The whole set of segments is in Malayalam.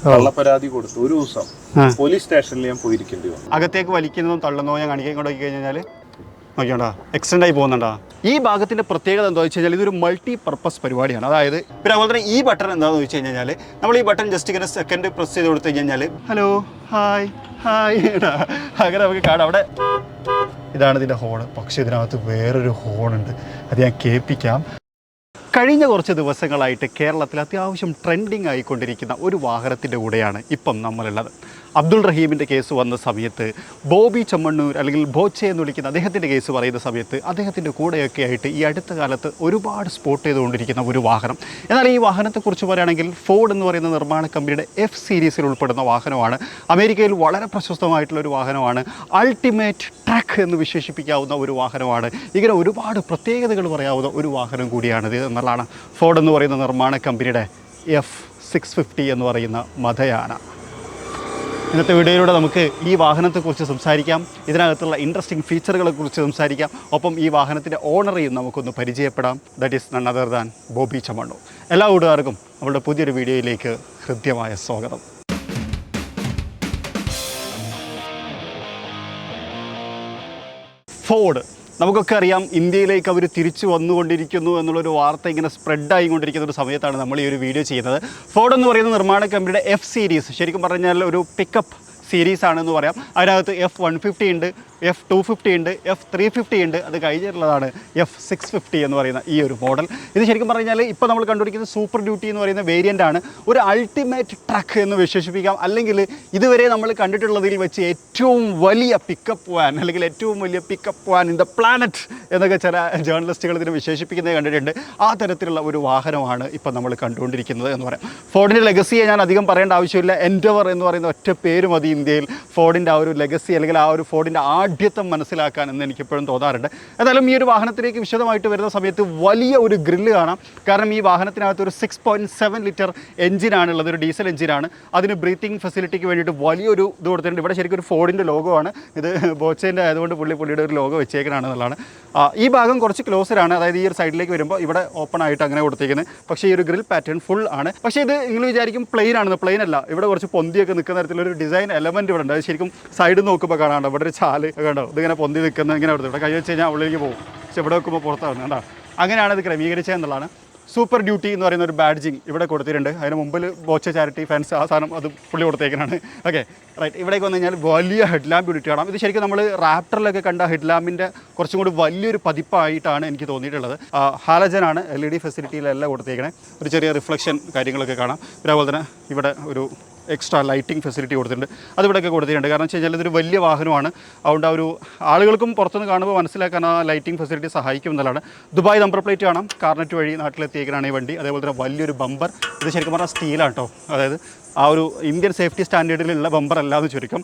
കള്ളപ്പരാതി കൊടുത്തു ഒരു ദിവസം പോലീസ് സ്റ്റേഷനിൽ ഞാൻ പോയിരിക്കേണ്ടി വന്നു. അകത്തേക്ക് വലിക്കുന്നതും തള്ളുന്നതോ ഞാൻ കാണിക്കാൻ ഇങ്ങോട്ട് നോക്കി കഴിഞ്ഞാൽ നോക്കിയോണ്ടാ എക്സ്റ്റെൻഡ് ആയി പോകുന്നുണ്ടാ. ഈ ഭാഗത്തിൻ്റെ പ്രത്യേകത എന്താണെന്ന് വെച്ച് കഴിഞ്ഞാൽ ഇതൊരു മൾട്ടി പർപ്പസ് പരിപാടിയാണ്. അതായത് പിന്നെ അതുപോലെ തന്നെ ഈ ബട്ടൺ എന്താണെന്ന് വെച്ച് കഴിഞ്ഞാൽ നമ്മൾ ഈ ബട്ടൺ ജസ്റ്റ് ഇങ്ങനെ സെക്കൻഡ് പ്രസ് ചെയ്ത് കൊടുത്തു കഴിഞ്ഞാൽ ഹലോ ഹായ് ഹായ് അങ്ങനെ നമുക്ക് കാണാം. അവിടെ ഇതാണ് ഇതിൻ്റെ ഹോൺ. പക്ഷേ ഇതിനകത്ത് വേറൊരു ഹോണുണ്ട്, അത് ഞാൻ കേൾപ്പിക്കാം. കഴിഞ്ഞ കുറച്ച് ദിവസങ്ങളായിട്ട് കേരളത്തിൽ അത്യാവശ്യം ട്രെൻഡിങ് ആയിക്കൊണ്ടിരിക്കുന്ന ഒരു വാഹനത്തിൻ്റെ കൂടെയാണ് ഇപ്പം നമ്മളുള്ളത്. അബ്ദുൾ റഹീമിൻ്റെ കേസ് വന്ന സമയത്ത് ബോബി ചെമ്മണ്ണൂർ അല്ലെങ്കിൽ ബോച്ചെ എന്ന് വിളിക്കുന്ന അദ്ദേഹത്തിൻ്റെ കേസ് പറയുന്ന സമയത്ത് അദ്ദേഹത്തിൻ്റെ കൂടെയൊക്കെ ആയിട്ട് ഈ അടുത്ത കാലത്ത് ഒരുപാട് സ്പോട്ട് ചെയ്തുകൊണ്ടിരിക്കുന്ന ഒരു വാഹനം. എന്നാൽ ഈ വാഹനത്തെക്കുറിച്ച് പറയുകയാണെങ്കിൽ ഫോർഡ് എന്ന് പറയുന്ന നിർമ്മാണ കമ്പനിയുടെ എഫ് സീരീസിൽ ഉൾപ്പെടുന്ന വാഹനമാണ്. അമേരിക്കയിൽ വളരെ പ്രശസ്തമായിട്ടുള്ളൊരു വാഹനമാണ്. അൾട്ടിമേറ്റ് ട്രക്ക് എന്ന് വിശേഷിപ്പിക്കാവുന്ന ഒരു വാഹനമാണ്. ഇങ്ങനെ ഒരുപാട് പ്രത്യേകതകൾ പറയാവുന്ന ഒരു വാഹനം കൂടിയാണിത് എന്നുള്ളതാണ് ഫോർഡ് എന്ന് പറയുന്ന നിർമ്മാണ കമ്പനിയുടെ F650 എന്ന് പറയുന്ന മതയാന. ഇന്നത്തെ വീഡിയോയിലൂടെ നമുക്ക് ഈ വാഹനത്തെക്കുറിച്ച് സംസാരിക്കാം, ഇതിനകത്തുള്ള ഇൻട്രസ്റ്റിംഗ് ഫീച്ചറുകളെക്കുറിച്ച് സംസാരിക്കാം, ഒപ്പം ഈ വാഹനത്തിൻ്റെ ഓണറെയും നമുക്കൊന്ന് പരിചയപ്പെടാം. That is none other than Bobby Chemmanur. എല്ലാ കൂട്ടുകാർക്കും നമ്മുടെ പുതിയൊരു വീഡിയോയിലേക്ക് ഹൃദ്യമായ സ്വാഗതം. ഫോർഡ് നമുക്കൊക്കെ അറിയാം, ഇന്ത്യയിലേക്ക് അവർ തിരിച്ചു വന്നുകൊണ്ടിരിക്കുന്നു എന്നുള്ളൊരു വാർത്ത ഇങ്ങനെ സ്പ്രെഡായിക്കൊണ്ടിരിക്കുന്ന ഒരു സമയത്താണ് നമ്മൾ ഈ ഒരു വീഡിയോ ചെയ്യുന്നത്. ഫോർഡ് എന്ന് പറയുന്ന നിർമ്മാണ കമ്പനിയുടെ എഫ് സീരീസ് ശരിക്കും പറഞ്ഞാൽ ഒരു പിക്കപ്പ് സീരീസ് ആണെന്ന് പറയാം. അതിനകത്ത് F150 ഉണ്ട്, F250 ഉണ്ട്, F350 ഉണ്ട്. അത് കഴിഞ്ഞിട്ടുള്ളതാണ് F650 എന്ന് പറയുന്ന ഈ ഒരു മോഡൽ. ഇത് ശരിക്കും പറഞ്ഞാൽ ഇപ്പോൾ നമ്മൾ കണ്ടുപിടിക്കുന്നത് സൂപ്പർ ഡ്യൂട്ടി എന്ന് പറയുന്ന വേരിയൻ്റ് ആണ്. ഒരു അൾട്ടിമേറ്റ് ട്രക്ക് എന്ന് വിശേഷിപ്പിക്കാം. അല്ലെങ്കിൽ ഇതുവരെ നമ്മൾ കണ്ടിട്ടുള്ളതിൽ വെച്ച് ഏറ്റവും വലിയ പിക്കപ്പ് വാൻ അല്ലെങ്കിൽ ഏറ്റവും വലിയ pickup van in the planet എന്നൊക്കെ ചില ജേർണലിസ്റ്റുകൾ ഇതിനെ വിശേഷിപ്പിക്കുന്നത് കണ്ടിട്ടുണ്ട്. ആ തരത്തിലുള്ള ഒരു വാഹനമാണ് ഇപ്പോൾ നമ്മൾ കണ്ടുകൊണ്ടിരിക്കുന്നത് എന്ന് പറയാം. ഫോർഡിൻ്റെ ലെഗസിയെ ഞാൻ അധികം പറയേണ്ട ആവശ്യമില്ല. എൻഡവർ എന്ന് പറയുന്ന ഒറ്റ പേര് മതി ഇന്ത്യയിൽ ഫോർഡിൻ്റെ ആ ഒരു ലെഗസി അല്ലെങ്കിൽ ആ ഒരു ഫോർഡിൻ്റെ ആഢ്യത്വം മനസ്സിലാക്കാൻ എന്ന് എനിക്കെപ്പോഴും തോന്നാറുണ്ട്. എന്തായാലും ഈ ഒരു വാഹനത്തിലേക്ക് വിശദമായിട്ട് വരുന്ന സമയത്ത് വലിയ ഒരു ഗ്രില്ല് കാണാം. കാരണം ഈ വാഹനത്തിനകത്ത് ഒരു 6.7 ലിറ്റർ എഞ്ചിനാണുള്ളത്, ഒരു ഡീസൽ എഞ്ചിനാണ്. അതിന് ബ്രീത്തിങ് ഫെസിലിറ്റിക്ക് വേണ്ടിയിട്ട് വലിയൊരു ഇത് കൊടുത്തിട്ടുണ്ട്. ഇവിടെ ശരിക്കും ഒരു ഫോർഡിൻ്റെ ലോഗോ ആണ്. ഇത് ബോച്ചേൻ്റെ ആയതുകൊണ്ട് പുള്ളിയുടെ ഒരു ലോഗോ വെച്ചേക്കണാണെന്നുള്ളതാണ്. ഈ ഭാഗം കുറച്ച് ക്ലോസറാണ്, അതായത് ഈ ഒരു സൈഡിലേക്ക് വരുമ്പോൾ ഇവിടെ ഓപ്പൺ ആയിട്ട് അങ്ങനെ കൊടുത്തേക്കുന്നത്. പക്ഷേ ഈ ഒരു ഗ്രിൽ പാറ്റേൺ ഫുൾ ആണ്. പക്ഷേ ഇത് നിങ്ങൾ വിചാരിക്കും പ്ലെയിൻ ആണെന്ന്. പ്ലെയിൻ അല്ല, ഇവിടെ കുറച്ച് പൊന്തിയൊക്കെ നിൽക്കുന്ന തരത്തിലൊരു ഡിസൈൻ എലമെൻറ്റ് ഇവിടെ ഉണ്ട്. അത് ശരിക്കും സൈഡിൽ നോക്കുമ്പോൾ കാണാണ്ട് ഇവിടെ ഒരു ചാല് കണ്ടോ, ഇതിങ്ങനെ പൊന്തി നിൽക്കുന്നത് ഇങ്ങനെ എടുത്തു. ഇവിടെ കൈ വെച്ച് കഴിഞ്ഞാൽ ഉള്ളിലേക്ക് പോകും, പക്ഷെ ഇവിടെ വെക്കുമ്പോൾ പുറത്താവുന്നത് കണ്ടോ. അങ്ങനെയാണ് ഇത് ക്രമീകരിച്ചത് എന്നുള്ളതാണ്. സൂപ്പർ ഡ്യൂട്ടി എന്ന് പറയുന്ന ഒരു ബാഡ്ജിങ് ഇവിടെ കൊടുത്തിട്ടുണ്ട്. അതിന് മുമ്പിൽ ബോച്ച ചാരിറ്റി ഫാൻസ് ആ സാധനം അത് പുള്ളി കൊടുത്തേക്കാനാണ്. Okay right. ഇവിടേക്ക് വന്നു കഴിഞ്ഞാൽ വലിയ ഹെഡ് ലാമ്പ് യൂണിറ്റ് കാണാം. ഇത് ശരിക്കും നമ്മൾ റാപ്റ്ററിലൊക്കെ കണ്ട ഹെഡ് ലാമ്പിൻ്റെ കുറച്ചും കൂടി വലിയൊരു പതിപ്പായിട്ടാണ് എനിക്ക് തോന്നിയിട്ടുള്ളത്. ഹാലജനാണ്, LED ഫെസിലിറ്റിയിലെല്ലാം കൊടുത്തേക്കണേ. ഒരു ചെറിയ റിഫ്ലക്ഷൻ കാര്യങ്ങളൊക്കെ കാണാം. അതുപോലെ തന്നെ ഇവിടെ ഒരു എക്സ്ട്രാ ലൈറ്റിംഗ് ഫെസിലിറ്റി കൊടുത്തിട്ടുണ്ട്. അതിവിടെയൊക്കെ കൊടുത്തിട്ടുണ്ട്. കാരണം വെച്ച് കഴിഞ്ഞാൽ ഇതൊരു വലിയ വാഹനമാണ്. അതുകൊണ്ട് ആ ഒരു ആളുകൾക്കും പുറത്തുനിന്ന് കാണുമ്പോൾ മനസ്സിലാക്കാൻ ആ ലൈറ്റിംഗ് ഫെസിലിറ്റി സഹായിക്കും എന്നുള്ളതാണ്. ദുബായ് നമ്പർ പ്ലേറ്റ് കാണാം. കാർനെറ്റ് വഴി നാട്ടിലെത്തിയേക്കാനാണ് ഈ വണ്ടി. അതേപോലെ തന്നെ വലിയൊരു ബമ്പർ. ഇത് ശരിക്കും പറഞ്ഞാൽ സ്റ്റീലാണ് കേട്ടോ. അതായത് ആ ഒരു ഇന്ത്യൻ സേഫ്റ്റി സ്റ്റാൻഡേർഡിലുള്ള ബമ്പർ അല്ലാതെ ചുരുക്കം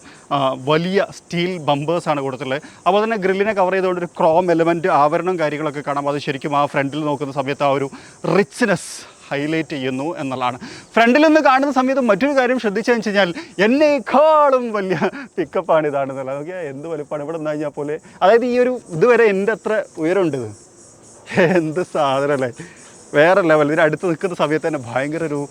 വലിയ സ്റ്റീൽ ബമ്പേഴ്സാണ് കൊടുത്തിട്ടുള്ളത്. അപ്പോൾ തന്നെ ഗ്രില്ലിനെ കവർ ചെയ്തുകൊണ്ട് ഒരു ക്രോം എലമെൻറ്റ് ആവരണം കാര്യങ്ങളൊക്കെ കാണാം. അത് ശരിക്കും ആ ഫ്രണ്ടിൽ നോക്കുന്ന സമയത്ത് ആ ഒരു റിച്ച്നെസ് ഹൈലൈറ്റ് ചെയ്യുന്നു എന്നുള്ളതാണ്. ഫ്രണ്ടിൽ നിന്ന് കാണുന്ന സമയത്ത് മറ്റൊരു കാര്യം ശ്രദ്ധിച്ചതെന്ന് വെച്ച് കഴിഞ്ഞാൽ എന്നേക്കാളും വലിയ പിക്കപ്പാണ് ഇതാണെന്നുള്ളത്. ഓക്കെ, എന്ത് വലുപ്പമാണ് ഇവിടെ നിന്ന് കഴിഞ്ഞാൽ പോലെ. അതായത് ഈ ഒരു ഇതുവരെ എൻ്റെ അത്ര ഉയരമുണ്ട്. ഇത് എന്ത് സാധനമല്ലേ, വേറെ ലെവൽ. ഇതിന് അടുത്ത് നിൽക്കുന്ന സമയത്ത് തന്നെ ഭയങ്കര ഒരു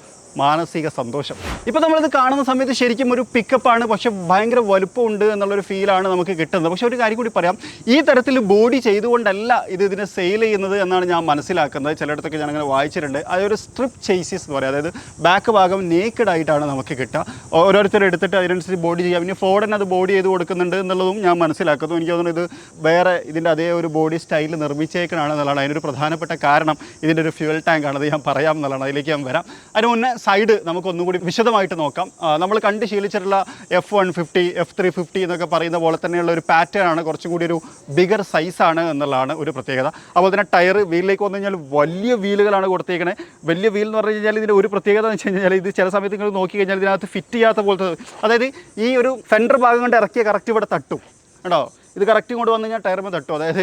മാനസിക സന്തോഷം. ഇപ്പോൾ നമ്മളിത് കാണുന്ന സമയത്ത് ശരിക്കും ഒരു പിക്കപ്പാണ്, പക്ഷെ ഭയങ്കര വലുപ്പമുണ്ട് എന്നുള്ളൊരു ഫീലാണ് നമുക്ക് കിട്ടുന്നത്. പക്ഷേ ഒരു കാര്യം കൂടി പറയാം, ഈ തരത്തിൽ ബോഡി ചെയ്തുകൊണ്ടല്ല ഇതിനെ സെയിൽ ചെയ്യുന്നത് എന്നാണ് ഞാൻ മനസ്സിലാക്കുന്നത്. ചിലയിടത്തൊക്കെ ഞാൻ അങ്ങനെ വായിച്ചിട്ടുണ്ട്. അതൊരു സ്ട്രിപ്പ് ചേസീസ് എന്ന് പറയും. അതായത് ബാക്ക് ഭാഗം നേക്കഡ് ആയിട്ടാണ് നമുക്ക് കിട്ടുക. ഓരോരുത്തരും എടുത്തിട്ട് അതിനനുസരിച്ച് ബോഡി ചെയ്യാം. പിന്നെ ഫോർഡിന് അത് ബോഡി ചെയ്ത് കൊടുക്കുന്നുണ്ട് എന്നുള്ളതും ഞാൻ മനസ്സിലാക്കുന്നു. എനിക്ക് തോന്നുന്നു ഇത് വേറെ ഇതിൻ്റെ അതേ ഒരു ബോഡി സ്റ്റൈൽ നിർമ്മിച്ചേക്കണാണ് എന്നുള്ളതാണ്. അതിനൊരു പ്രധാനപ്പെട്ട കാരണം ഇതിൻ്റെ ഒരു ഫ്യൂൽ ടാങ്ക് ആണ്. അത് ഞാൻ പറയാം എന്നുള്ളതാണ്. അതിലേക്ക് ഞാൻ വരാം. അതിന് മുന്നേ സൈഡ് നമുക്കൊന്നും കൂടി വിശദമായിട്ട് നോക്കാം. നമ്മൾ കണ്ട് ശീലിച്ചിട്ടുള്ള F150, F350 എന്നൊക്കെ പറയുന്ന പോലെ തന്നെയുള്ള ഒരു പാറ്റേൺ ആണ്. കുറച്ചും കൂടി ഒരു ബിഗർ സൈസാണ് എന്നുള്ളതാണ് ഒരു പ്രത്യേകത. അതുപോലെ തന്നെ ടയർ വീലിലേക്ക് വന്നു കഴിഞ്ഞാൽ വലിയ വീലുകളാണ് കൊടുത്തേക്കണേ. വലിയ വീൽ എന്ന് പറഞ്ഞു കഴിഞ്ഞാൽ ഇതിൻ്റെ ഒരു പ്രത്യേകത എന്ന് വെച്ച് കഴിഞ്ഞാൽ ഇത് ചില സമയത്ത് നിങ്ങൾ നോക്കി കഴിഞ്ഞാൽ ഇതിനകത്ത് ഫിറ്റ് ചെയ്യാത്ത പോലത്തെ, അതായത് ഈ ഒരു ഫെൻഡർ ഭാഗം കൊണ്ട് ഇറക്കിയ കറക്റ്റ് ഇവിടെ തട്ടും കേട്ടോ. ഇത് കറക്റ്റ് ഇങ്ങോട്ട് വന്നു കഴിഞ്ഞാൽ ടയറുമ്പോൾ തട്ടും. അതായത്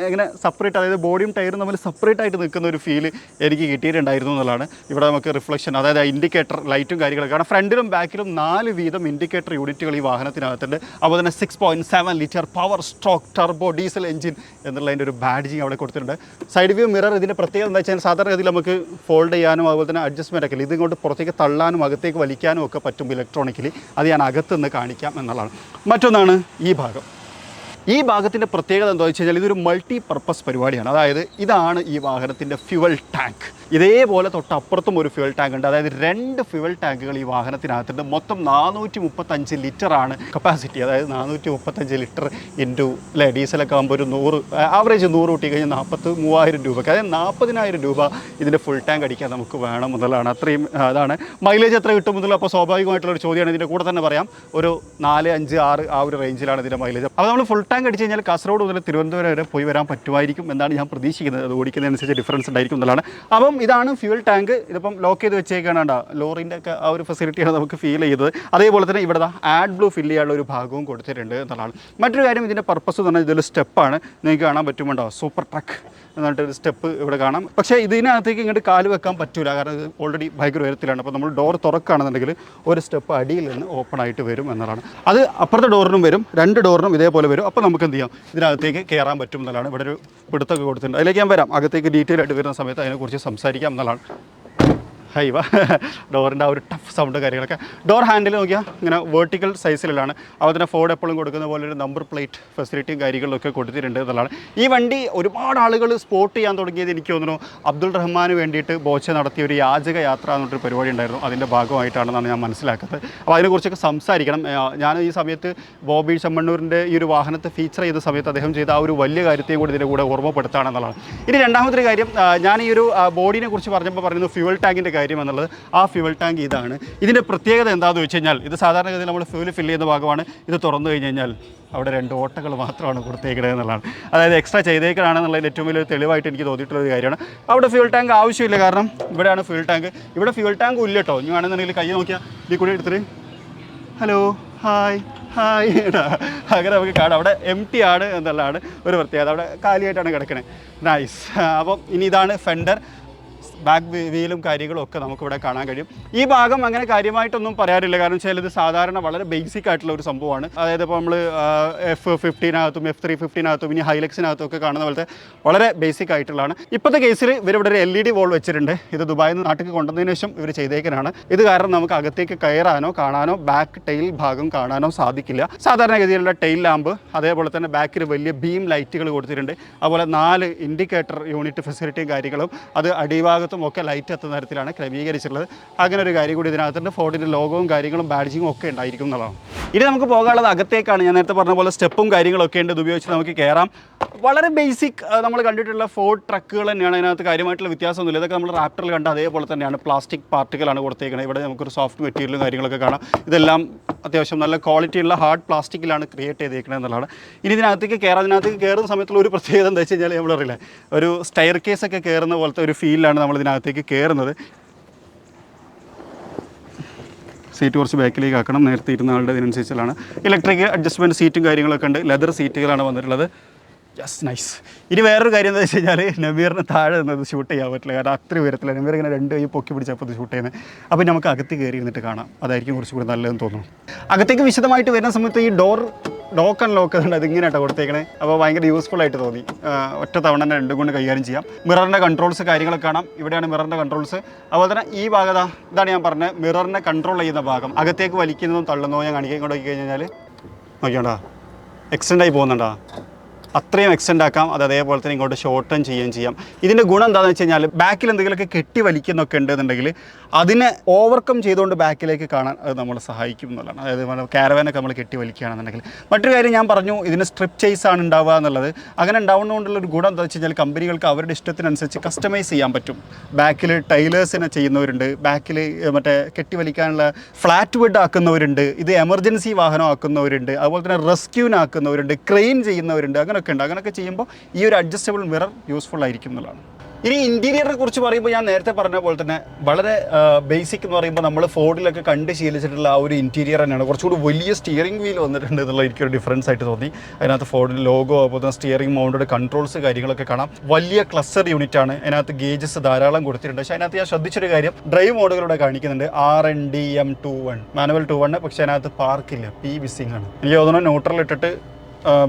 ഇങ്ങനെ സെപ്പറേറ്റ്, അതായത് ബോഡിയും ടയറും തമ്മിൽ സെപ്പറേറ്റ് ആയിട്ട് നിൽക്കുന്ന ഒരു ഫീൽ എനിക്ക് കിട്ടിയിട്ടുണ്ടായിരുന്നു എന്നുള്ളതാണ്. ഇവിടെ നമുക്ക് റിഫ്ലക്ഷൻ, അതായത് ഇൻഡിക്കേറ്റർ ലൈറ്റും കാര്യങ്ങളൊക്കെ കാരണം ഫ്രണ്ടിലും ബാക്കിലും 4 വീതം ഇൻഡിക്കേറ്റർ യൂണിറ്റുകൾ ഈ വാഹനത്തിനകത്തുണ്ട്. അപ്പോൾ തന്നെ 6.7 litre power stroke turbo diesel engine എന്നുള്ളതിൻ്റെ ഒരു ബാഡ്ജിങ് അവിടെ കൊടുത്തിട്ടുണ്ട്. സൈഡ് വ്യൂ മിറർ ഇതിൻ്റെ പ്രത്യേകത എന്താ വെച്ചാൽ സാധാരണഗതിയിൽ നമുക്ക് ഫോൾഡ് ചെയ്യാനും അതുപോലെ തന്നെ അഡ്ജസ്റ്റ്മെൻ്റ് ഒക്കെ ഇത് ഇങ്ങോട്ട് പുറത്തേക്ക് തള്ളാനും അകത്തേക്ക് വലിക്കാനും ഒക്കെ പറ്റും ഇലക്ട്രോണിക്കലി. അത് ഞാൻ അകത്തുനിന്ന് കാണിക്കാം എന്നുള്ളതാണ്. മറ്റൊന്നാണ് ഈ ഭാഗം. ഈ ഭാഗത്തിൻ്റെ പ്രത്യേകത എന്താണെന്ന് വെച്ച് കഴിഞ്ഞാൽ ഇതൊരു മൾട്ടി പർപ്പസ് പരിപാടിയാണ്. അതായത് ഇതാണ് ഈ വാഹനത്തിൻ്റെ ഫ്യുവൽ ടാങ്ക്. ഇതേപോലെ തൊട്ടപ്പുറത്തും ഒരു ഫ്യുവൽ ടാങ്ക് ഉണ്ട്. അതായത് 2 ഫ്യുവൽ ടാങ്കുകൾ ഈ വാഹനത്തിനകത്തുണ്ട്. മൊത്തം 435 ലിറ്ററാണ് കപ്പാസിറ്റി. അതായത് 435 ലിറ്റർ ഇൻറ്റു അല്ലേ ഡീസലൊക്കെ ആകുമ്പോൾ ഒരു 100 ആവറേജ് 100 കൂട്ടി കഴിഞ്ഞാൽ 43,000 രൂപയ്ക്ക്, അതായത് 40,000 രൂപ ഇതിൻ്റെ ഫുൾ ടാങ്ക് അടിക്കാൻ നമുക്ക് വേണം എന്നുള്ളതാണ്. അത്രയും അതാണ് മൈലേജ് എത്ര കിട്ടും എന്നുള്ളത്. അപ്പോൾ സ്വാഭാവികമായിട്ടുള്ളൊരു ചോദ്യമാണ്. ഇതിൻ്റെ കൂടെ തന്നെ പറയാം ഒരു 4, 5, 6 ആ ഒരു റേഞ്ചിലാണ് ഇതിൻ്റെ മൈലേജ്. അപ്പോൾ നമ്മൾ ഫുൾ ടാങ്ക് അടിച്ച് കഴിഞ്ഞാൽ കാസർഗോഡ് മുതൽ തിരുവനന്തപുരം വരെ പോയി വരാൻ പറ്റുമായിരിക്കും എന്നാണ് ഞാൻ പ്രതീക്ഷിക്കുന്നത്. അത് ഓടിക്കുന്നതിനനുസരിച്ച് ഡിഫറൻസ് ഉണ്ടായിരിക്കും എന്നുള്ളതാണ്. അപ്പം ഇതാണ് ഫ്യൂൽ ടാങ്ക്. ഇതിപ്പം ലോക്ക് ചെയ്ത് വെച്ചേക്കാണ്. ലോറിൻ്റെ ഒക്കെ ആ ഒരു ഫെസിലിറ്റിയാണ് നമുക്ക് ഫീൽ ചെയ്തത്. അതേപോലെ തന്നെ ഇവിടെ ആഡ് ബ്ലൂ ഫില്ല് ചെയ്യാനുള്ള ഒരു ഭാഗവും കൊടുത്തിട്ടുണ്ട് എന്നുള്ളതാണ്. മറ്റൊരു കാര്യം ഇതിൻ്റെ പർപ്പസ് എന്ന് പറഞ്ഞാൽ ഇതൊരു സ്റ്റെപ്പാണ്. നിങ്ങൾക്ക് കാണാൻ പറ്റുമുണ്ടോ സൂപ്പർ ട്രക്ക് എന്നിട്ട് ഒരു സ്റ്റെപ്പ് ഇവിടെ കാണാം. പക്ഷേ ഇതിനകത്തേക്ക് ഇങ്ങോട്ട് കാല് വെക്കാൻ പറ്റില്ല, കാരണം ഇത് ഓൾറെഡി ഭയങ്കര ഉയരത്തിലാണ്. അപ്പോൾ നമ്മൾ ഡോർ തുറക്കുകയാണെന്നുണ്ടെങ്കിൽ ഒരു സ്റ്റെപ്പ് അടിയിൽ നിന്ന് ഓപ്പൺ ആയിട്ട് വരും എന്നതാണ്. അത് അപ്പുറത്തെ ഡോറിനും വരും, 2 ഡോറിനും ഇതേപോലെ വരും. അപ്പോൾ നമുക്ക് എന്ത് ചെയ്യാം, ഇതിനകത്തേക്ക് കയറാൻ പറ്റും എന്നുള്ളതാണ്. ഇവിടെ ഒരു പിടുത്തൊക്കെ കൊടുത്തിട്ടുണ്ട്. അതിലേക്ക് ഞാൻ വരാം. അകത്തേക്ക് ഡീറ്റെയിൽ ആയിട്ട് വരുന്ന സമയത്ത് അതിനെക്കുറിച്ച് സംസാരിക്കാം എന്നുള്ളതാണ്. ഹൈവ ഡോറിൻ്റെ ആ ഒരു ടഫ് സൗണ്ട് കാര്യങ്ങളൊക്കെ. ഡോർ ഹാൻഡിൽ നോക്കിയാൽ ഇങ്ങനെ വേർട്ടിക്കൽ സൈസിലാണ്. അതുപോലെ ഫോർഡ് എപ്പോഴും കൊടുക്കുന്ന പോലെ ഒരു നമ്പർ പ്ലേറ്റ് ഫെസിലിറ്റിയും കാര്യങ്ങളൊക്കെ കൊടുത്തിട്ടുണ്ട് എന്നുള്ളതാണ്. ഈ വണ്ടി ഒരുപാട് ആളുകൾ സ്പോട്ട് ചെയ്യാൻ തുടങ്ങിയത് എനിക്ക് തോന്നുന്നു അബ്ദുൾ റഹ്മാന് വേണ്ടിയിട്ട് ബോച്ചെ നടത്തിയ ഒരു യാചക യാത്ര എന്നൊരു പരിപാടി ഉണ്ടായിരുന്നു. അതിൻ്റെ ഭാഗമായിട്ടാണെന്നാണ് ഞാൻ മനസ്സിലാക്കുന്നത്. അപ്പോൾ അതിനെക്കുറിച്ചൊക്കെ സംസാരിക്കണം. ഞാൻ ഈ സമയത്ത് ബോബി ചെമ്മണ്ണൂരിൻ്റെ ഈ ഒരു വാഹനത്തെ ഫീച്ചർ ചെയ്ത സമയത്ത് അദ്ദേഹം ചെയ്ത ആ ഒരു വലിയ കാര്യത്തെയും കൂടി ഇതിൻ്റെ കൂടെ ഓർമ്മപ്പെടുത്താണെന്നുള്ളതാണ്. ഇനി രണ്ടാമത്തെ കാര്യം, ഞാൻ ഈ ഒരു ബോഡിനെ കുറിച്ച് പറഞ്ഞപ്പോൾ പറയുന്നു ഫ്യൂവൽ ടാങ്കിൻ്റെ കാര്യം എന്നുള്ളത്. ആ ഫ്യൂവൽ ടാങ്ക് ഇതാണ്. ഇതിൻ്റെ പ്രത്യേകത എന്താണെന്ന് വെച്ച് കഴിഞ്ഞാൽ ഇത് സാധാരണഗതിയിൽ നമ്മൾ ഫ്യൂവൽ ഫില്ല് ചെയ്യുന്ന ഭാഗമാണ്. ഇത് തുറന്നു കഴിഞ്ഞ് കഴിഞ്ഞാൽ അവിടെ 2 ഓട്ടകൾ മാത്രമാണ് കൊടുത്തേക്കുന്നത് എന്നുള്ളതാണ്. അതായത് എക്സ്ട്രാ ചെയ്തേക്കാണെന്നുള്ളതിൻ്റെ ഏറ്റവും വലിയൊരു തെളിവായിട്ട് എനിക്ക് തോന്നിയിട്ടുള്ളൊരു കാര്യമാണ്. അവിടെ ഫ്യൂവൽ ടാങ്ക് ആവശ്യമില്ല, കാരണം ഇവിടെയാണ് ഫ്യൂവൽ ടാങ്ക്. ഇവിടെ ഫ്യൂവൽ ടാങ്ക് ഇല്ല കേട്ടോ. ഇനി വേണമെന്നുണ്ടെങ്കിൽ കൈ നോക്കിയാൽ ഈ കൂടി എടുത്തിട്ട് ഹലോ ഹായ് അങ്ങനെ നമുക്ക് കാണാം. അവിടെ എം ടി ആണ് എന്നുള്ളതാണ് ഒരു പ്രത്യേകത. അവിടെ കാലിയായിട്ടാണ് കിടക്കണത്. നൈസ്. അപ്പം ഇനി ഇതാണ് ഫെൻഡർ. ബാക്ക് വീലും കാര്യങ്ങളും ഒക്കെ നമുക്കിവിടെ കാണാൻ കഴിയും. ഈ ഭാഗം അങ്ങനെ കാര്യമായിട്ടൊന്നും പറയാനില്ല, കാരണം വെച്ചാൽ ഇത് സാധാരണ വളരെ ബേസിക് ആയിട്ടുള്ള ഒരു സംഭവമാണ്. അതായത് ഇപ്പോൾ നമ്മൾ F15 F350 ഇനി ഹൈലക്സിനകത്തും ഒക്കെ കാണുന്ന പോലത്തെ വളരെ ബേസിക് ആയിട്ടുള്ളതാണ്. ഇപ്പോഴത്തെ കേസിൽ ഇവരിവിടെ ഒരു LED വോൾ വെച്ചിട്ടുണ്ട്. ഇത് ദുബായിൽ നിന്ന് നാട്ടിൽ കൊണ്ടുവന്നതിന് ശേഷം ഇവർ ചെയ്തേക്കാനാണ്. ഇത് കാരണം നമുക്ക് അകത്തേക്ക് കയറാനോ കാണാനോ ബാക്ക് ടെയിൽ ഭാഗം കാണാനോ സാധിക്കില്ല. സാധാരണഗതിയിലുള്ള ടെയിൽ ലാമ്പ്, അതേപോലെ തന്നെ ബാക്കിൽ വലിയ ബീം ലൈറ്റുകൾ കൊടുത്തിട്ടുണ്ട്. അതുപോലെ 4 ഇൻഡിക്കേറ്റർ യൂണിറ്റ് ഫെസിലിറ്റിയും കാര്യങ്ങളും അത് അടിഭാഗത്ത് ഒക്കെ ലൈറ്റ് എത്തുന്ന തരത്തിലാണ് ക്രമീകരിച്ചിട്ടുള്ളത്. അങ്ങനെ ഒരു കാര്യം കൂടി ഇതിനകത്തുണ്ട്. ഫോർഡിൻ്റെ ലോഗോവും കാര്യങ്ങളും ബാഡ്ജിങ്ങും ഒക്കെ ഉണ്ടായിരിക്കും എന്നുള്ളതാണ്. ഇനി നമുക്ക് പോകാനുള്ളത് അകത്തേക്കാണ്. ഞാൻ നേരത്തെ പറഞ്ഞ പോലെ സ്റ്റെപ്പും കാര്യങ്ങളൊക്കെ ഉണ്ട്. ഇത് ഉപയോഗിച്ച് നമുക്ക് കയറാം. വളരെ ബേസിക് നമ്മൾ കണ്ടിട്ടുള്ള ഫോർഡ് ട്രക്കുകൾ തന്നെയാണ്. അതിനകത്ത് കാര്യമായിട്ടുള്ള വ്യത്യാസമൊന്നുമില്ല. ഇതൊക്കെ നമ്മൾ റാപ്റ്ററിൽ കണ്ട അതേപോലെ തന്നെയാണ്. പ്ലാസ്റ്റിക് പാർട്ടുകളാണ് കൊടുത്തേക്കുന്നത്. ഇവിടെ നമുക്കൊരു സോഫ്റ്റ് മെറ്റീരിയലും കാര്യങ്ങളൊക്കെ കാണാം. ഇതെല്ലാം അത്യാവശ്യം നല്ല ക്വാളിറ്റിയുള്ള ഹാർഡ് പ്ലാസ്റ്റിക്കിലാണ് ക്രിയേറ്റ് ചെയ്തേക്കുന്നത് എന്നുള്ളതാണ്. ഇനി ഇതിനകത്തേക്ക് കയറുന്ന സമയത്തുള്ള ഒരു പ്രത്യേകത എന്താ വെച്ച് കഴിഞ്ഞാൽ നമ്മളറിയില്ല, ഒരു സ്റ്റെയർ കേസൊക്കെ കയറുന്ന പോലത്തെ ഒരു ഫീലാണ് നമ്മൾ ഇതിനകത്തേക്ക് കയറുന്നത്. സീറ്റ് കുറച്ച് ബാക്കിലേക്ക് ആക്കണം. നേരത്തെ ഇരുന്ന ആളുടെ ഇതിനനുസരിച്ചുള്ളതാണ്. ഇലക്ട്രിക് അഡ്ജസ്റ്റ്മെൻറ്റ് സീറ്റും കാര്യങ്ങളൊക്കെ ഉണ്ട്. ലെതർ സീറ്റുകളാണ് വന്നിട്ടുള്ളത്. Yes, nice. ഇനി വേറൊരു കാര്യം എന്താ വെച്ച് കഴിഞ്ഞാൽ നമീറിന് താഴെ നിന്നത് ഷൂട്ട് ചെയ്യാൻ പറ്റില്ല, കാരണം അത്ര ഉയരത്തില്ല. നമീർ ഇങ്ങനെ 2 കൈ പൊക്കി പിടിച്ചപ്പോൾ ഷൂട്ട് ചെയ്യുന്നത്. അപ്പോൾ നമുക്ക് അകത്ത് കയറി ഇരുന്നിട്ട് കാണാം. അതായിരിക്കും കുറച്ചുകൂടി നല്ലതെന്ന് തോന്നുന്നു. അകത്തേക്ക് വിശദമായിട്ട് വരുന്ന സമയത്ത് ഈ ഡോർ ലോക്ക് ആൻഡ് ലോക്ക് ഉണ്ട്. അതിങ്ങനെയാട്ടോ കൊടുത്തേക്കണേ. അപ്പോൾ ഭയങ്കര യൂസ്ഫുൾ ആയിട്ട് തോന്നി. ഒറ്റ തവണ തന്നെ 2 കൊണ്ട് കൈകാര്യം ചെയ്യാം. മിററിൻ്റെ കൺട്രോൾസ് കാര്യങ്ങളൊക്കെ കാണാം. ഇവിടെയാണ് മിററിൻ്റെ കൺട്രോൾസ്. അതുപോലെ തന്നെ ഈ ഭാഗത ഇതാണ് ഞാൻ പറഞ്ഞത് മിററിനെ കൺട്രോൾ ചെയ്യുന്ന ഭാഗം. അകത്തേക്ക് വലിക്കുന്നതും തള്ളുന്നതോ ഞാൻ കാണിക്കാൻ ഇങ്ങോട്ട് നോക്കി കഴിഞ്ഞാൽ നോക്കിയോണ്ടാ എക്സ്റ്റെൻഡ് ആയി പോകുന്നുണ്ടോ, അത്രയും എക്സ്റ്റെൻഡ് ആക്കാം. അത് അതേപോലെ തന്നെ ഇങ്ങോട്ട് ഷോർട്ടൺ ചെയ്യുകയും ചെയ്യാം. ഇതിൻ്റെ ഗുണം എന്താണെന്ന് വെച്ച് കഴിഞ്ഞാൽ ബാക്കിൽ എന്തെങ്കിലുമൊക്കെ കെട്ടി വലിക്കുന്നൊക്കെ ഉണ്ടെന്നുണ്ടെങ്കിൽ അതിനെ ഓവർകം ചെയ്തുകൊണ്ട് ബാക്കിലേക്ക് കാണാൻ അത് നമ്മളെ സഹായിക്കും എന്നുള്ളതാണ്. അതായത് കാരവാനൊക്കെ നമ്മൾ കെട്ടി വലിക്കുകയാണെന്നുണ്ടെങ്കിൽ. മറ്റൊരു കാര്യം ഞാൻ പറഞ്ഞു, ഇതിന് സ്ട്രിപ്പ് ചേസ് ആണ് ഉണ്ടാവുക എന്നുള്ളത്. അങ്ങനെ ഉണ്ടാവുന്നതുകൊണ്ടുള്ളൊരു ഗുണം എന്താ വെച്ച് കഴിഞ്ഞാൽ കമ്പനികൾക്ക് അവരുടെ ഇഷ്ടത്തിനനുസരിച്ച് കസ്റ്റമൈസ് ചെയ്യാൻ പറ്റും. ബാക്കിൽ ടൈലേഴ്സിനെ ചെയ്യുന്നവരുണ്ട്, ബാക്കിൽ മറ്റേ കെട്ടി വലിക്കാനുള്ള ഫ്ലാറ്റ് ബെഡ് ആക്കുന്നവരുണ്ട്, ഇത് എമർജൻസി വാഹനം ആക്കുന്നവരുണ്ട്, അതുപോലെ തന്നെ റെസ്ക്യൂനാക്കുന്നവരുണ്ട്, ക്രെയിൻ ചെയ്യുന്നവരുണ്ട്. അങ്ങനെയൊക്കെ ഉണ്ട്. അങ്ങനെയൊക്കെ ചെയ്യുമ്പോൾ ഈ ഒരു അഡ്ജസ്റ്റബിൾ മിറർ യൂസ്ഫുൾ ആയിരിക്കും എന്നുള്ളതാണ്. ഇനി ഇൻറ്റീരിയറിനെ കുറിച്ച് പറയുമ്പോൾ ഞാൻ നേരത്തെ പറഞ്ഞ പോലെ തന്നെ വളരെ ബേസിക് എന്ന് പറയുമ്പോൾ നമ്മൾ ഫോർഡിലൊക്കെ കണ്ട് ശീലിച്ചിട്ടുള്ള ആ ഒരു ഇൻറ്റീരിയർ തന്നെയാണ്. കുറച്ചുകൂടി വലിയ സ്റ്റിയറിംഗ് വീൽ വന്നിട്ടുണ്ട് എന്നുള്ള എനിക്കൊരു ഡിഫറൻസ് ആയിട്ട് തോന്നി. അതിനകത്ത് ഫോർഡിൻ്റെ ലോഗോ, അതുപോലെ തന്നെ സ്റ്റിയറിംഗ് മൗണ്ടഡ് കൺട്രോൾസ് കാര്യങ്ങളൊക്കെ കാണാം. വലിയ ക്ലസ്റ്റർ യൂണിറ്റ് ആണ്. അതിനകത്ത് ഗേജസ് ധാരാളം കൊടുത്തിട്ടുണ്ട്. പക്ഷേ അതിനകത്ത് ഞാൻ ശ്രദ്ധിച്ചൊരു കാര്യം, ഡ്രൈവ് മോഡുകളുടെ കാണിക്കുന്നുണ്ട് RNDM21 മാനുവൽ 21, പക്ഷേ അതിനകത്ത് പാർക്കില്ല, P മിസ്സിംഗ് ആണ്. എനിക്ക് തോന്നുന്നു ന്യൂട്രൽ ഇട്ടിട്ട്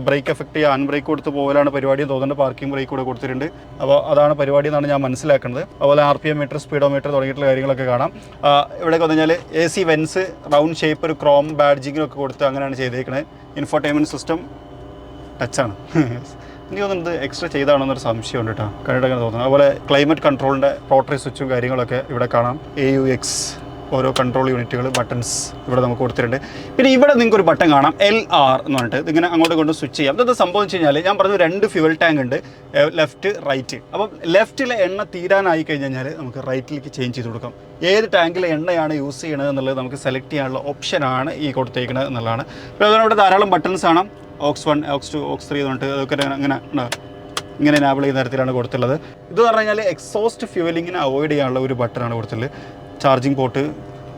ബ്രേക്ക് എഫക്റ്റ് ഹാൻ ബ്രേക്ക് കൊടുത്ത് പോകലാണ് പരിപാടി തോന്നുന്നുണ്ട്. പാർക്കിംഗ് ബ്രേക്ക് കൂടെ കൊടുത്തിട്ടുണ്ട്. അപ്പോൾ അതാണ് പരിപാടി എന്നാണ് ഞാൻ മനസ്സിലാക്കുന്നത്. അതുപോലെ RPM മീറ്റർ, സ്പീഡോമീറ്റർ തുടങ്ങിയിട്ടുള്ള കാര്യങ്ങളൊക്കെ കാണാം. ഇവിടെ വന്നു കഴിഞ്ഞാൽ AC വെൻസ്, റൗണ്ട് ഷേപ്പ്, ഒരു ക്രോം ബാഡ്ജിങ്ങിനൊക്കെ കൊടുത്ത് അങ്ങനെയാണ് ചെയ്തേക്കുന്നത്. ഇൻഫോർടൈൻമെൻറ്റ് സിസ്റ്റം ടച്ചാണ്. എനിക്ക് തോന്നുന്നത് എക്സ്ട്രാ ചെയ്താണോ എന്നൊരു സംശയമുണ്ട് കേട്ടോ, കണ്ടിട്ടങ്ങനെ തോന്നുന്നു. അതുപോലെ ക്ലൈമറ്റ് കൺട്രോളിൻ്റെ റോട്ടറി സ്വിച്ചും കാര്യങ്ങളൊക്കെ ഇവിടെ കാണാം. AUX ഓരോ കൺട്രോൾ യൂണിറ്റുകൾ, ബട്ടൺസ് ഇവിടെ നമുക്ക് കൊടുത്തിട്ടുണ്ട്. പിന്നെ ഇവിടെ നിങ്ങൾക്ക് ഒരു ബട്ടൺ കാണാം, LR എന്ന് പറഞ്ഞിട്ട്. ഇതിങ്ങനെ അങ്ങോട്ട് കൊണ്ട് സ്വിച്ച് ചെയ്യാം. ഇതെന്താ സംഭവിച്ചു കഴിഞ്ഞാൽ, ഞാൻ പറഞ്ഞു 2 ഫ്യൂവൽ ടാങ്ക് ഉണ്ട്, ലെഫ്റ്റ് റൈറ്റ്. അപ്പം ലെഫ്റ്റിലെ എണ്ണ തീരാനായി കഴിഞ്ഞ് കഴിഞ്ഞാൽ നമുക്ക് റൈറ്റിലേക്ക് ചേഞ്ച് ചെയ്ത് കൊടുക്കാം. ഏത് ടാങ്കിലെ എണ്ണയാണ് യൂസ് ചെയ്യണത് എന്നുള്ളത് നമുക്ക് സെലക്ട് ചെയ്യാനുള്ള ഓപ്ഷനാണ് ഈ കൊടുത്തേക്കുന്നത് എന്നുള്ളതാണ്. അപ്പോൾ അതിനോട് ധാരാളം ബട്ടൺസ് കാണാം, OX 1, OX 2, OX 3 എന്ന് പറഞ്ഞിട്ട് അതൊക്കെ ഇങ്ങനെ എനാബിൾ ചെയ്യുന്ന തരത്തിലാണ് കൊടുത്തുള്ളത്. ഇത് പറഞ്ഞു കഴിഞ്ഞാൽ എക്സോസ്റ്റ് ഫ്യൂവലിങ്ങിനെ അവോയ്ഡ് ചെയ്യാനുള്ള ഒരു ബട്ടണാണ് കൊടുത്തുള്ളത്. ചാർജിങ് പോർട്ട്,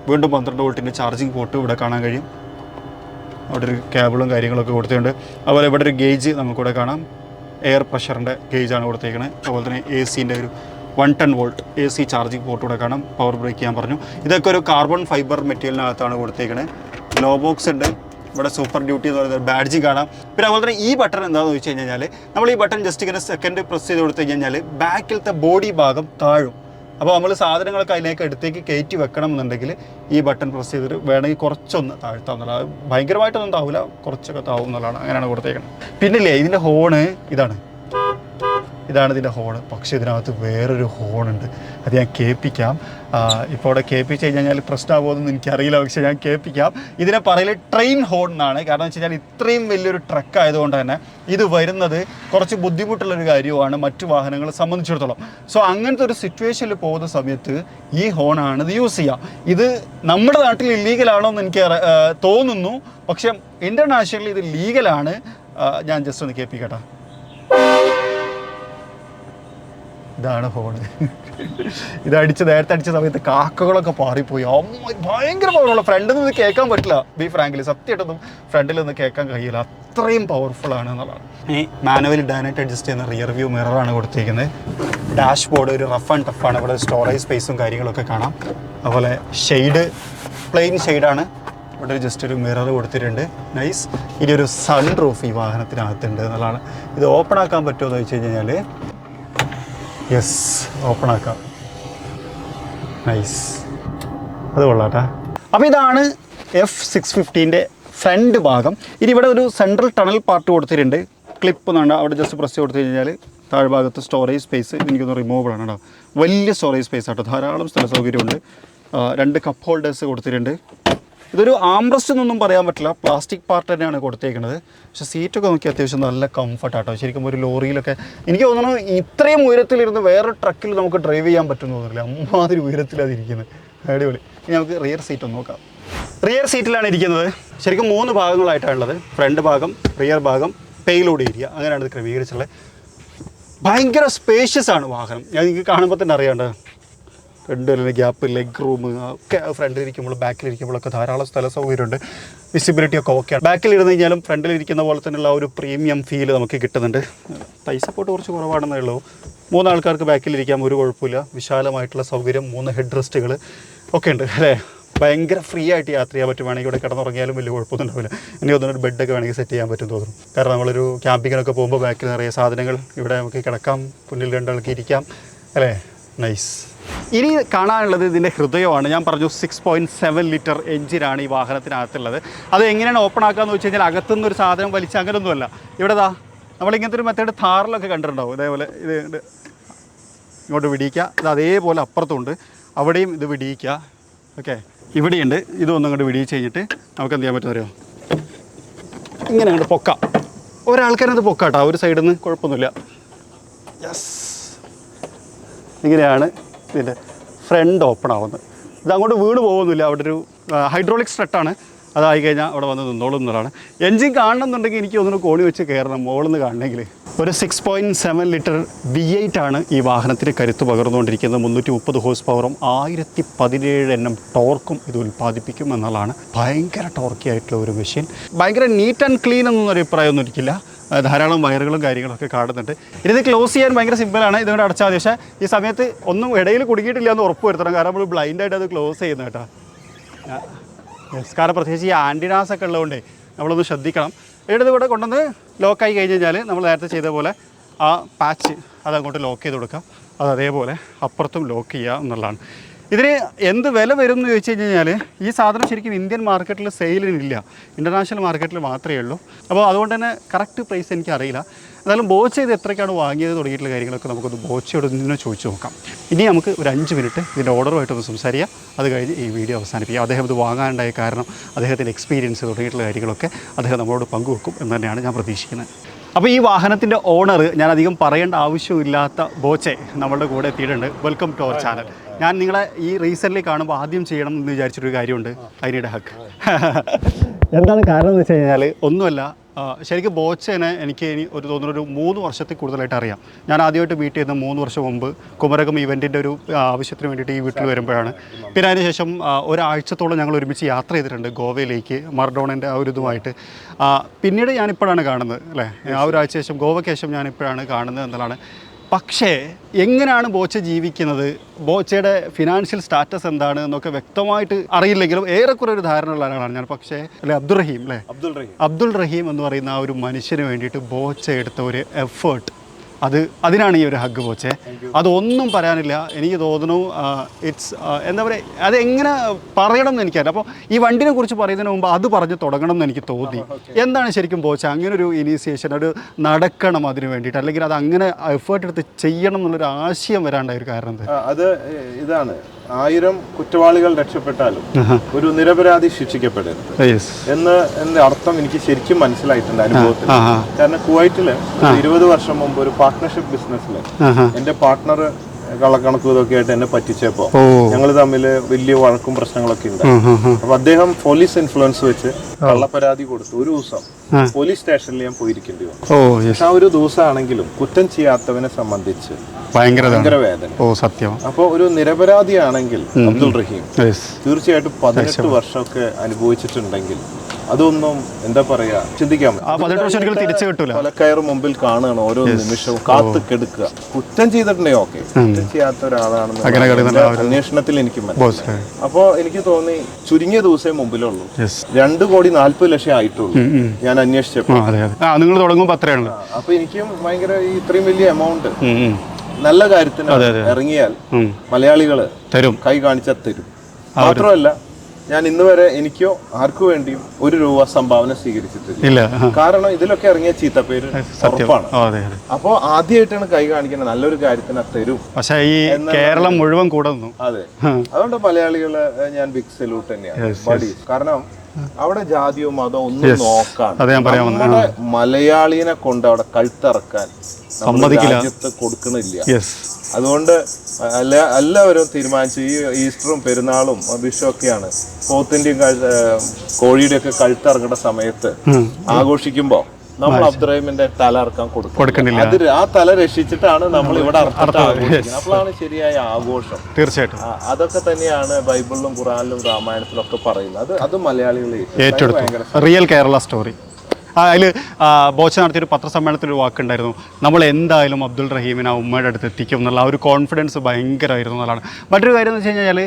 വീണ്ടും 12 വോൾട്ടിൻ്റെ ചാർജിങ് പോർട്ട് ഇവിടെ കാണാൻ കഴിയും. അവിടെ ഒരു കേബിളും കാര്യങ്ങളൊക്കെ കൊടുത്തിട്ടുണ്ട്. അതുപോലെ ഇവിടെ ഒരു ഗേജ് നമുക്കിവിടെ കാണാം, എയർ പ്രഷറിൻ്റെ ഗേജാണ് കൊടുത്തേക്കുന്നത്. അതുപോലെ തന്നെ AC-ൻ്റെ ഒരു 110 വോൾട്ട് AC ചാർജിങ് പോർട്ട് ഇവിടെ കാണാം. പവർ ബ്രേക്ക് ഞാൻ പറഞ്ഞു. ഇതൊക്കെ ഒരു കാർബൺ ഫൈബർ മെറ്റീരിയലിനകത്താണ് കൊടുത്തേക്കുന്നത്. ലോ ബോക്സ് ഉണ്ട്. ഇവിടെ സൂപ്പർ ഡ്യൂട്ടി എന്ന് പറയുന്ന ബാഡ്ജ് കാണാം. പിന്നെ അതുപോലെ തന്നെ ഈ ബട്ടൺ എന്താണെന്ന് വെച്ച് കഴിഞ്ഞാൽ, നമ്മൾ ഈ ബട്ടൺ ജസ്റ്റ് ഇങ്ങനെ സെക്കൻഡ് പ്രസ് ചെയ്ത് കൊടുത്തു കഴിഞ്ഞാൽ ബാക്കിലത്തെ ബോഡി ഭാഗം താഴും. അപ്പോൾ നമ്മൾ സാധനങ്ങളൊക്കെ അതിലേക്ക് അടുത്തേക്ക് കയറ്റി വെക്കണം എന്നുണ്ടെങ്കിൽ ഈ ബട്ടൺ പ്രസ് ചെയ്തിട്ട് വേണമെങ്കിൽ കുറച്ചൊന്ന് താഴ്ത്താം എന്നുള്ളത്. ഭയങ്കരമായിട്ടൊന്നും താവില്ല, കുറച്ചൊക്കെ താവും എന്നുള്ളതാണ്. അങ്ങനെയാണ് കൊടുത്തേക്കുന്നത്. പിന്നില്ലേ ഇതിൻ്റെ ഹോണ് ഇതാണ് ഇതിൻ്റെ ഹോണ്. പക്ഷേ ഇതിനകത്ത് വേറൊരു ഹോണുണ്ട്, അത് ഞാൻ കേൾപ്പിക്കാം. ഇപ്പോൾ അവിടെ കേൾപ്പിച്ച് കഴിഞ്ഞാൽ പ്രശ്നമാകുമെന്നൊന്നും എനിക്കറിയില്ല, പക്ഷേ ഞാൻ കേൾപ്പിക്കാം. ഇതിനെ പറയൽ ട്രെയിൻ ഹോൺ എന്നാണ്. കാരണം വെച്ച് കഴിഞ്ഞാൽ ഇത്രയും വലിയൊരു ട്രക്ക് ആയതുകൊണ്ട് തന്നെ ഇത് വരുന്നത് കുറച്ച് ബുദ്ധിമുട്ടുള്ളൊരു കാര്യമാണ് മറ്റു വാഹനങ്ങളെ സംബന്ധിച്ചിടത്തോളം. സോ അങ്ങനത്തെ ഒരു സിറ്റുവേഷനിൽ പോകുന്ന സമയത്ത് ഈ ഹോണാണ് ഇത് യൂസ് ചെയ്യുക. ഇത് നമ്മുടെ നാട്ടിൽ ഇല്ലീഗലാണോ എന്ന് എനിക്ക് തോന്നുന്നു, പക്ഷേ ഇൻ്റർനാഷണലി ഇത് ലീഗലാണ്. ഞാൻ ജസ്റ്റ് ഒന്ന് കേൾപ്പിക്കട്ടെ. ഇതാണ് ഹോണ്. നേരത്തെ അടിച്ച സമയത്ത് കാക്കകളൊക്കെ പാറിപ്പോയി. ഭയങ്കര പവറുള്ള, ഫ്രണ്ടിൽ നിന്ന് കേൾക്കാൻ പറ്റില്ല. ഫ്രാങ്കിലി സത്യമായിട്ടൊന്നും ഫ്രണ്ടിൽ നിന്ന് കേൾക്കാൻ കഴിയില്ല, അത്രയും പവർഫുൾ ആണ് എന്നുള്ളതാണ്. ഈ മാനുവലി ഡയനായിട്ട് അഡ്ജസ്റ്റ് ചെയ്യുന്ന റിയർ വ്യൂ മിററാണ് കൊടുത്തിരിക്കുന്നത്. ഡാഷ് ബോർഡ് ഒരു റഫ് ആൻഡ് ടഫാണ്. ഇവിടെ സ്റ്റോറേജ് സ്പേസും കാര്യങ്ങളൊക്കെ കാണാം. അതുപോലെ ഷെയ്ഡ് പ്ലെയിൻ ഷെയ്ഡാണ്. ഇവിടെ ജസ്റ്റ് ഒരു മിറർ കൊടുത്തിട്ടുണ്ട്, നൈസ്. ഇനി ഒരു സൺ റൂഫ് ഈ വാഹനത്തിനകത്തുണ്ട് എന്നുള്ളതാണ്. ഇത് ഓപ്പൺ ആക്കാൻ പറ്റുമോ എന്ന് വെച്ച് കഴിഞ്ഞാൽ യെസ്, ഓപ്പൺ ആക്കാം. നൈസ്, അത് കൊള്ളാട്ടാ. അപ്പോൾ ഇതാണ് F650ൻ്റെ ഫ്രണ്ട് ഭാഗം. ഇനി ഇവിടെ ഒരു സെൻട്രൽ ടണൽ പാർട്ട് കൊടുത്തിട്ടുണ്ട്. ക്ലിപ്പ് എന്നാണ്, അവിടെ ജസ്റ്റ് പ്രസ് കൊടുത്തു കഴിഞ്ഞാൽ താഴ്ഭാഗത്ത് സ്റ്റോറേജ് സ്പേസ് എനിക്കൊന്ന് റിമൂവബിൾ ആണ് കേട്ടോ. വലിയ സ്റ്റോറേജ് സ്പേസ് ആട്ടോ, ധാരാളം സ്ഥല സൗകര്യമുണ്ട്. 2 കപ്പ് ഹോൾഡേഴ്സ് കൊടുത്തിട്ടുണ്ട്. ഇതൊരു ആംറസ്റ്റ് എന്നൊന്നും പറയാൻ പറ്റില്ല, പ്ലാസ്റ്റിക് പാർട്ട് തന്നെയാണ് കൊടുത്തേക്കുന്നത്. പക്ഷേ സീറ്റൊക്കെ നോക്കി അത്യാവശ്യം നല്ല കംഫർട്ടാട്ടോ. ശരിക്കും ഒരു ലോറിയിലൊക്കെ എനിക്ക് തോന്നുന്നു ഇത്രയും ഉയരത്തിലിരുന്ന് വേറൊരു ട്രക്കിൽ നമുക്ക് ഡ്രൈവ് ചെയ്യാൻ പറ്റുമെന്ന് തോന്നുന്നില്ല. അമ്മാതിരി ഉയരത്തിലാണ് ഇരിക്കുന്നത്, അടിപൊളി. ഇനി നമുക്ക് റിയർ സീറ്റ് ഒന്ന് നോക്കാം. റിയർ സീറ്റിലാണ് ഇരിക്കുന്നത്. ശരിക്കും 3 ഭാഗങ്ങളായിട്ടാണുള്ളത്. ഫ്രണ്ട് ഭാഗം, റിയർ ഭാഗം, പേലോഡ് ഏരിയ, അങ്ങനെയാണ് ഇത് ക്രമീകരിച്ചുള്ളത്. ഭയങ്കര സ്പേഷ്യസ് ആണ് വാഹനം. ഞാൻ നിങ്ങൾക്ക് കാണുമ്പോൾ തന്നെ അറിയാണ്ട്. 2 ഗ്യാപ്പ്, ലെഗ് റൂം ഒക്കെ ഫ്രണ്ടിലിരിക്കുമ്പോൾ ബാക്കിലിരിക്കുമ്പോഴൊക്കെ ധാരാളം സ്ഥല സൗകര്യമുണ്ട്. വിസിബിലിറ്റി ഒക്കെ ഓക്കെയാണ്. ബാക്കിലിരുന്ന് കഴിഞ്ഞാലും ഫ്രണ്ടിലിരിക്കുന്ന പോലെ തന്നെയുള്ള ഒരു പ്രീമിയം ഫീൽ നമുക്ക് കിട്ടുന്നുണ്ട്. തൈ സപ്പോർട്ട് കുറച്ച് കുറവാണെന്നേ ഉള്ളൂ. 3 ആൾക്കാർക്ക് ബാക്കിലിരിക്കാം, ഒരു കുഴപ്പമില്ല. വിശാലമായിട്ടുള്ള സൗകര്യം, 3 ഹെഡ് റെസ്റ്റുകൾ ഒക്കെ ഉണ്ട് അല്ലേ. ഭയങ്കര ഫ്രീ ആയിട്ട് യാത്ര ചെയ്യാൻ പറ്റും. വേണമെങ്കിൽ ഇവിടെ കിടന്നുറങ്ങിയാലും വലിയ കുഴപ്പമൊന്നും ഉണ്ടാവില്ല. എനിക്ക് തോന്നുന്നു ഒരു ബെഡൊക്കെ വേണമെങ്കിൽ സെറ്റ് ചെയ്യാൻ പറ്റും തോന്നുന്നു. കാരണം നമ്മളൊരു ക്യാമ്പിങ്ങിനൊക്കെ പോകുമ്പോൾ ബാക്കിൽ നിറയെ സാധനങ്ങൾ, ഇവിടെ നമുക്ക് കിടക്കാം, മുന്നിൽ 2 ആൾക്ക് ഇരിക്കാം അല്ലേ. നൈസ്. ഇനി കാണാനുള്ളത് ഇതിൻ്റെ ഹൃദയമാണ്. ഞാൻ പറഞ്ഞു 6.7 ലിറ്റർ എഞ്ചിനാണ് ഈ വാഹനത്തിനകത്തുള്ളത്. അത് എങ്ങനെയാണ് ഓപ്പൺ ആക്കാമെന്ന് വെച്ച് കഴിഞ്ഞാൽ അകത്തുനിന്ന് ഒരു സാധനം വലിച്ച് അങ്ങനെയൊന്നുമല്ല. ഇവിടെ നമ്മളിങ്ങനത്തെ ഒരു മെത്തേഡ് താറിലൊക്കെ കണ്ടിട്ടുണ്ടാവും. ഇതേപോലെ ഇത് ഇങ്ങോട്ട് വിടിയിക്കുക, ഇത് അതേപോലെ അപ്പുറത്തുണ്ട്, അവിടെയും ഇത് വിടിയിക്കുക. ഓക്കെ, ഇവിടെയുണ്ട്. ഇതൊന്നും ഇങ്ങോട്ട് വിടിയിച്ച് കഴിഞ്ഞിട്ട് നമുക്ക് എന്ത് ചെയ്യാൻ പറ്റുമോ, ഇങ്ങനെ അങ്ങോട്ട് പൊക്കാം. ഒരാൾക്കാരത് പൊക്കാട്ടോ, ഒരു സൈഡിൽ നിന്ന് കുഴപ്പമൊന്നുമില്ല. യെസ്, ഇങ്ങനെയാണ് ഇതിൻ്റെ ഫ്രണ്ട് ഓപ്പൺ ആവുന്നത്. ഇത് അങ്ങോട്ട് വീണ് പോകുന്നില്ല. അവിടെ ഒരു ഹൈഡ്രോളിക് സ്ട്രട്ടാണ്, അതായി കഴിഞ്ഞാൽ അവിടെ വന്ന് നിന്നോളും എന്നുള്ളതാണ്. എൻജിൻ കാണണമെന്നുണ്ടെങ്കിൽ എനിക്ക് ഒന്നിനും കോണി വെച്ച് കയറണം മുകളിൽ നിന്ന് കാണണമെങ്കിൽ. ഒരു 6.7 ലിറ്റർ V8 ആണ് ഈ വാഹനത്തിന് കരുത്ത് പകർന്നുകൊണ്ടിരിക്കുന്നത്. 330 ഹോഴ്സ് പവറും 1017 Nm ടോർക്കും ഇത് ഉൽപ്പാദിപ്പിക്കും എന്നുള്ളതാണ്. ഭയങ്കര ടോർക്കി ആയിട്ടുള്ള ഒരു മെഷീൻ. ഭയങ്കര നീറ്റ് ആൻഡ് ക്ലീൻ എന്നൊന്നും അഭിപ്രായമൊന്നും ഇരിക്കില്ല. ധാരാളം വയറുകളും കാര്യങ്ങളൊക്കെ കാണുന്നുണ്ട്. ഇത് ക്ലോസ് ചെയ്യാൻ ഭയങ്കര സിമ്പിളാണ്. ഇതുകൊണ്ട് അടച്ചാൽ മതി. പക്ഷേ ഈ സമയത്ത് ഒന്നും ഇടയിൽ കുടുങ്ങിയിട്ടില്ല എന്ന് ഉറപ്പ് വരുത്തണം. കാരണം നമ്മൾ ബ്ലൈൻഡായിട്ട് അത് ക്ലോസ് ചെയ്യുന്ന കേട്ടോ. കാരണം പ്രത്യേകിച്ച് ഈ ആൻറ്റിനാസൊക്കെ ഉള്ളതുകൊണ്ട് നമ്മളൊന്ന് ശ്രദ്ധിക്കണം. ഇവിടെ കൂടെ കൊണ്ടുവന്ന് ലോക്കായി കഴിഞ്ഞ് കഴിഞ്ഞാൽ നമ്മൾ നേരത്തെ ചെയ്ത പോലെ ആ പാച്ച് അതങ്ങോട്ട് ലോക്ക് ചെയ്ത് കൊടുക്കാം. അത് അതേപോലെ അപ്പുറത്തും ലോക്ക് ചെയ്യുക എന്നുള്ളതാണ്. ഇതിന് എന്ത് വില വരും എന്ന് ചോദിച്ചു കഴിഞ്ഞാൽ ഈ സാധനം ശരിക്കും ഇന്ത്യൻ മാർക്കറ്റിൽ സെയിലിനില്ല, ഇൻ്റർനാഷണൽ മാർക്കറ്റിൽ മാത്രമേ ഉള്ളൂ. അപ്പോൾ അതുകൊണ്ട് തന്നെ കറക്റ്റ് പ്രൈസ് എനിക്ക് അറിയില്ല. എന്നാലും ബോച്ച് ഇത് എത്രയ്ക്കാണ് വാങ്ങിയത് തുടങ്ങിയിട്ടുള്ള കാര്യങ്ങളൊക്കെ നമുക്കൊന്ന് ബോച്ചയോട് നിന്ന് ചോദിച്ചു നോക്കാം. ഇനി നമുക്ക് ഒരു 5 മിനിറ്റ് ഇതിൻ്റെ ഓർഡറുമായിട്ടൊന്ന് സംസാരിക്കാം. അത് കഴിഞ്ഞ് ഈ വീഡിയോ അവസാനിപ്പിക്കാം. അദ്ദേഹം ഇത് വാങ്ങാനുണ്ടായ കാരണം, അദ്ദേഹത്തിൻ്റെ എക്സ്പീരിയൻസ് തുടങ്ങിയിട്ടുള്ള കാര്യങ്ങളൊക്കെ അദ്ദേഹം നമ്മളോട് പങ്കുവെക്കും എന്ന് തന്നെയാണ് ഞാൻ പ്രതീക്ഷിക്കുന്നത്. അപ്പോൾ ഈ വാഹനത്തിൻ്റെ ഓണർ, ഞാൻ അധികം പറയേണ്ട ആവശ്യമില്ലാത്ത ബോച്ചെ നമ്മളുടെ കൂടെ എത്തിയിട്ടുണ്ട്. Welcome to our channel. ഞാൻ നിങ്ങളെ ഈ റീസെൻ്റ്ലി കാണുമ്പോൾ ആദ്യം ചെയ്യണം എന്ന് വിചാരിച്ചൊരു കാര്യമുണ്ട്. I need A hug. എന്താണ് കാരണം എന്ന് വെച്ച് കഴിഞ്ഞാൽ ഒന്നുമല്ല, ശരിക്കും ബോച്ചേനെ എനിക്ക് ഇനി തോന്നുന്നൊരു 3 വർഷത്തിൽ കൂടുതലായിട്ട് അറിയാം. ഞാൻ ആദ്യമായിട്ട് മീറ്റ് ചെയ്യുന്ന 3 വർഷം മുമ്പ് കുമരകം ഇവൻറ്റിൻ്റെ ഒരു ആവശ്യത്തിന് വേണ്ടിയിട്ട് ഈ വീട്ടിൽ വരുമ്പോഴാണ്. പിന്നെ അതിനുശേഷം ഒരാഴ്ചത്തോളം ഞങ്ങൾ ഒരുമിച്ച് യാത്ര ചെയ്തിട്ടുണ്ട് ഗോവയിലേക്ക്, മർഡോണൻ്റെ ആ ഒരു ഇതുമായിട്ട്. പിന്നീട് ഞാനിപ്പോഴാണ് കാണുന്നത് അല്ലേ, ആ ഒരാഴ്ച ശേഷം ഗോവയ്ക്ക് ശേഷം ഞാനിപ്പോഴാണ് കാണുന്നത് എന്നതാണ്. പക്ഷേ എങ്ങനെയാണ് ബോച്ച ജീവിക്കുന്നത്, ബോച്ചയുടെ ഫിനാൻഷ്യൽ സ്റ്റാറ്റസ് എന്താണ് എന്നൊക്കെ വ്യക്തമായിട്ട് അറിയില്ലെങ്കിലും ഏറെക്കുറെ ഒരു ധാരണ ഉള്ള ആളാണ് ഞാൻ. പക്ഷേ അല്ലെ അബ്ദുൾ റഹീം എന്ന് പറയുന്ന ആ ഒരു മനുഷ്യന് വേണ്ടിയിട്ട് ബോച്ച എടുത്ത ഒരു എഫേർട്ട്, അതിനാണ് ഈ ഒരു ഹഗ് ബോച്ചെ. അതൊന്നും പറയാനില്ല. എനിക്ക് തോന്നുന്നു ഇറ്റ്സ് എന്താ പറയുക, അതെങ്ങനെ പറയണം എന്ന് എനിക്കറിയില്ല. അപ്പോൾ ഈ വണ്ടിനെ കുറിച്ച് പറയുന്നതിന് മുമ്പ് അത് പറഞ്ഞ് തുടങ്ങണം എന്ന് എനിക്ക് തോന്നി. എന്താണ് ശരിക്കും ബോച്ച അങ്ങനെ ഒരു ഇനീഷ്യേഷൻ, ഒരു നടക്കണം അതിന് വേണ്ടിയിട്ട്, അല്ലെങ്കിൽ അത് അങ്ങനെ എഫേർട്ട് എടുത്ത് ചെയ്യണം എന്നുള്ളൊരു ആശയം വരാണ്ടായ ഒരു കാരണം? അത് ഇതാണ്, 1000 കുറ്റവാളികൾ രക്ഷപ്പെട്ടാലും ഒരു നിരപരാധി ശിക്ഷിക്കപ്പെടരുത് എന്ന അർത്ഥം എനിക്ക് ശരിക്കും മനസ്സിലായിട്ടുണ്ട് അനുഭവത്തിൽ. കാരണം കുവൈറ്റില് 20 വർഷം മുമ്പ് ഒരു പാർട്ട്ണർഷിപ്പ് ബിസിനസ്സിൽ എന്റെ പാർട്ട്ണർ കള്ളക്കണക്കും ഇതൊക്കെ ആയിട്ട് എന്നെ പറ്റിച്ചപ്പോ ഞങ്ങൾ തമ്മിൽ വലിയ വഴക്കും പ്രശ്നങ്ങളൊക്കെ ഉണ്ട്. അപ്പൊ അദ്ദേഹം പോലീസ് ഇൻഫ്ലുവൻസ് വെച്ച് കള്ളപ്പരാതി കൊടുത്തു. ഒരു ദിവസം പോലീസ് സ്റ്റേഷനിൽ ഞാൻ പോയിരിക്കേണ്ടി വന്നു. പക്ഷെ ആ ഒരു ദിവസമാണെങ്കിലും കുറ്റം ചെയ്യാത്തവനെ സംബന്ധിച്ച് ഭയങ്കര വേദന. അപ്പൊ ഒരു നിരപരാധിയാണെങ്കിൽ അബ്ദുൾ റഹീം തീർച്ചയായിട്ടും 18 വർഷമൊക്കെ അനുഭവിച്ചിട്ടുണ്ടെങ്കിൽ അതൊന്നും എന്താ പറയാ ചിന്തിക്കാൻ കൊലക്കയറ് മുമ്പിൽ കാണുകയാണ് ഓരോ നിമിഷവും, കാത്തു കെടുക്കുക. കുറ്റം ചെയ്തിട്ടുണ്ടെങ്കിൽ ഓക്കെ, കുറ്റം ചെയ്യാത്ത ഒരാളാണെന്ന് അന്വേഷണത്തിൽ എനിക്ക് മനസ്സിലായി. അപ്പോ എനിക്ക് തോന്നി ചുരുങ്ങിയ ദിവസമേ മുമ്പിലുള്ളൂ. 2,40,00,000 ആയിട്ടുള്ളൂ ഞാൻ അന്വേഷിച്ചപ്പോ. നിങ്ങൾ തുടങ്ങുമ്പോൾ അത്രയാണ്. അപ്പൊ എനിക്കും ഭയങ്കര ഇത്രയും വലിയ എമൗണ്ട് നല്ല കാര്യത്തിന് ഇറങ്ങിയാൽ മലയാളികള് തരും, കൈ കാണിച്ചാൽ തരും. മാത്രമല്ല ഞാൻ ഇന്ന് വരെ എനിക്കോ ആർക്കു വേണ്ടിയും ₹1 സംഭാവന സ്വീകരിച്ചിട്ടില്ല. കാരണം ഇതിലൊക്കെ ഇറങ്ങിയ ചീത്തപ്പേര് ഉറപ്പാണ്. അപ്പോ ആദ്യമായിട്ടാണ് കൈ കാണിക്കുന്നത്, നല്ലൊരു കാര്യത്തിന് തരും. പക്ഷേ ഈ കേരളം മുഴുവൻ കൂടെ നിന്നു. അതെ, അതുകൊണ്ട് മലയാളികള് ഞാൻ ബിഗ് സല്യൂട്ട് തന്നെയാണ്. കാരണം അവിടെ ജാതിയോ മതമോ ഒന്നും നോക്കാണ് മലയാളിനെ കൊണ്ട് അവിടെ കഴുത്തിറക്കാൻ രാജ്യത്ത് കൊടുക്കണില്ല. അതുകൊണ്ട് എല്ലാവരും തീരുമാനിച്ചു ഈ ഈസ്റ്ററും പെരുന്നാളും വിഷുവൊക്കെയാണ് പോത്തിന്റെയും കോഴിയുടെ ഒക്കെ കഴുത്തിറങ്ങേണ്ട സമയത്ത് ആഘോഷിക്കുമ്പോ നമ്മൾ അബ്ദുറഹീമിന്റെ തല ഇറക്കാൻ കൊടുക്കുന്നില്ല. അത് ആ തല രക്ഷിച്ചിട്ടാണ് നമ്മൾ ഇവിടെ ആഘോഷിക്കുന്നത്. അപ്പോഴാണ് ശരിയായ ആഘോഷം. തീർച്ചയായിട്ടും അതൊക്കെ തന്നെയാണ് ബൈബിളിലും ഖുറാനിലും രാമായണത്തിലും ഒക്കെ പറയുന്നത്. അത് മലയാളികളെ ഏറ്റെടുത്തു. Real Kerala story. അതിൽ ബോച്ച നടത്തിയൊരു പത്രസമ്മേളനത്തിൽ ഒരു വാക്കുണ്ടായിരുന്നു, നമ്മൾ എന്തായാലും അബ്ദുൾ റഹീമിനെ ആ ഉമ്മയുടെ അടുത്ത് എത്തിക്കും എന്നുള്ള ആ ഒരു കോൺഫിഡൻസ് ഭയങ്കരമായിരുന്നു എന്നുള്ളതാണ്. മറ്റൊരു കാര്യം എന്ന് വെച്ച് കഴിഞ്ഞാൽ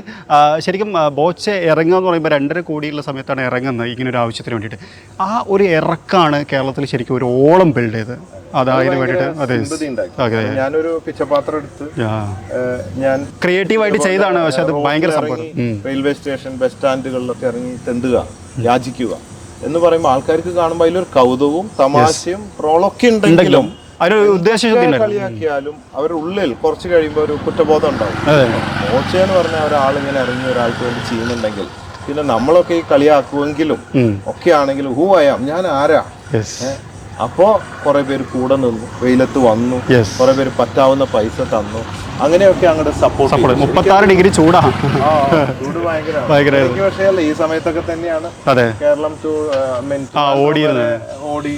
ശരിക്കും ബോച്ച ഇറങ്ങുക എന്ന് പറയുമ്പോൾ 2.5 കോടിയുള്ള സമയത്താണ് ഇറങ്ങുന്നത് ഇങ്ങനെ ഒരു ആവശ്യത്തിന് വേണ്ടിയിട്ട്. ആ ഒരു ഇറക്കാണ് കേരളത്തിൽ ശരിക്കും ഒരു ഓളം ബിൽഡ് ചെയ്ത്. അതിന് വേണ്ടിയിട്ട് ഞാനൊരു പിച്ചപാത്രം എടുത്ത് ഞാൻ ക്രിയേറ്റീവായിട്ട് ചെയ്താണ്. പക്ഷെ അത് ഭയങ്കര സംഭവം. റെയിൽവേ സ്റ്റേഷൻ, ബസ് സ്റ്റാൻഡുകളിലൊക്കെ ഇറങ്ങി തെണ്ടുക, യാചിക്കുക എന്ന് പറയുമ്പോൾ ആൾക്കാർക്ക് കാണുമ്പോൾ അതിലൊരു കൗതുകവും തമാശയും റോളൊക്കെ ഉണ്ടെങ്കിലും കളിയാക്കിയാലും അവരുടെ ഉള്ളിൽ കുറച്ച് കഴിയുമ്പോൾ ഒരു കുറ്റബോധം ഉണ്ടാവും. ബോച്ചയെന്ന് പറഞ്ഞാൽ ഒരാളിങ്ങനെ ഇറങ്ങി ഒരാൾക്ക് വേണ്ടി ചെയ്യുന്നുണ്ടെങ്കിൽ പിന്നെ നമ്മളൊക്കെ ഈ കളിയാക്കുമെങ്കിലും ഒക്കെ ആണെങ്കിലും ഹൂ ആയാം ഞാൻ ആരാ. അപ്പോ കുറെ പേര് കൂടെ നിന്നു, വെയിലത്ത് വന്നു, കുറെ പേര് പറ്റാവുന്ന പൈസ തന്നു. അങ്ങനെയൊക്കെ അങ്ങോട്ട് സപ്പോർട്ട് 36 ഡിഗ്രി ചൂടാണ്. ചൂട് ഭയങ്കര. പക്ഷേ ഈ സമയത്തൊക്കെ തന്നെയാണ് കേരളം ഓടി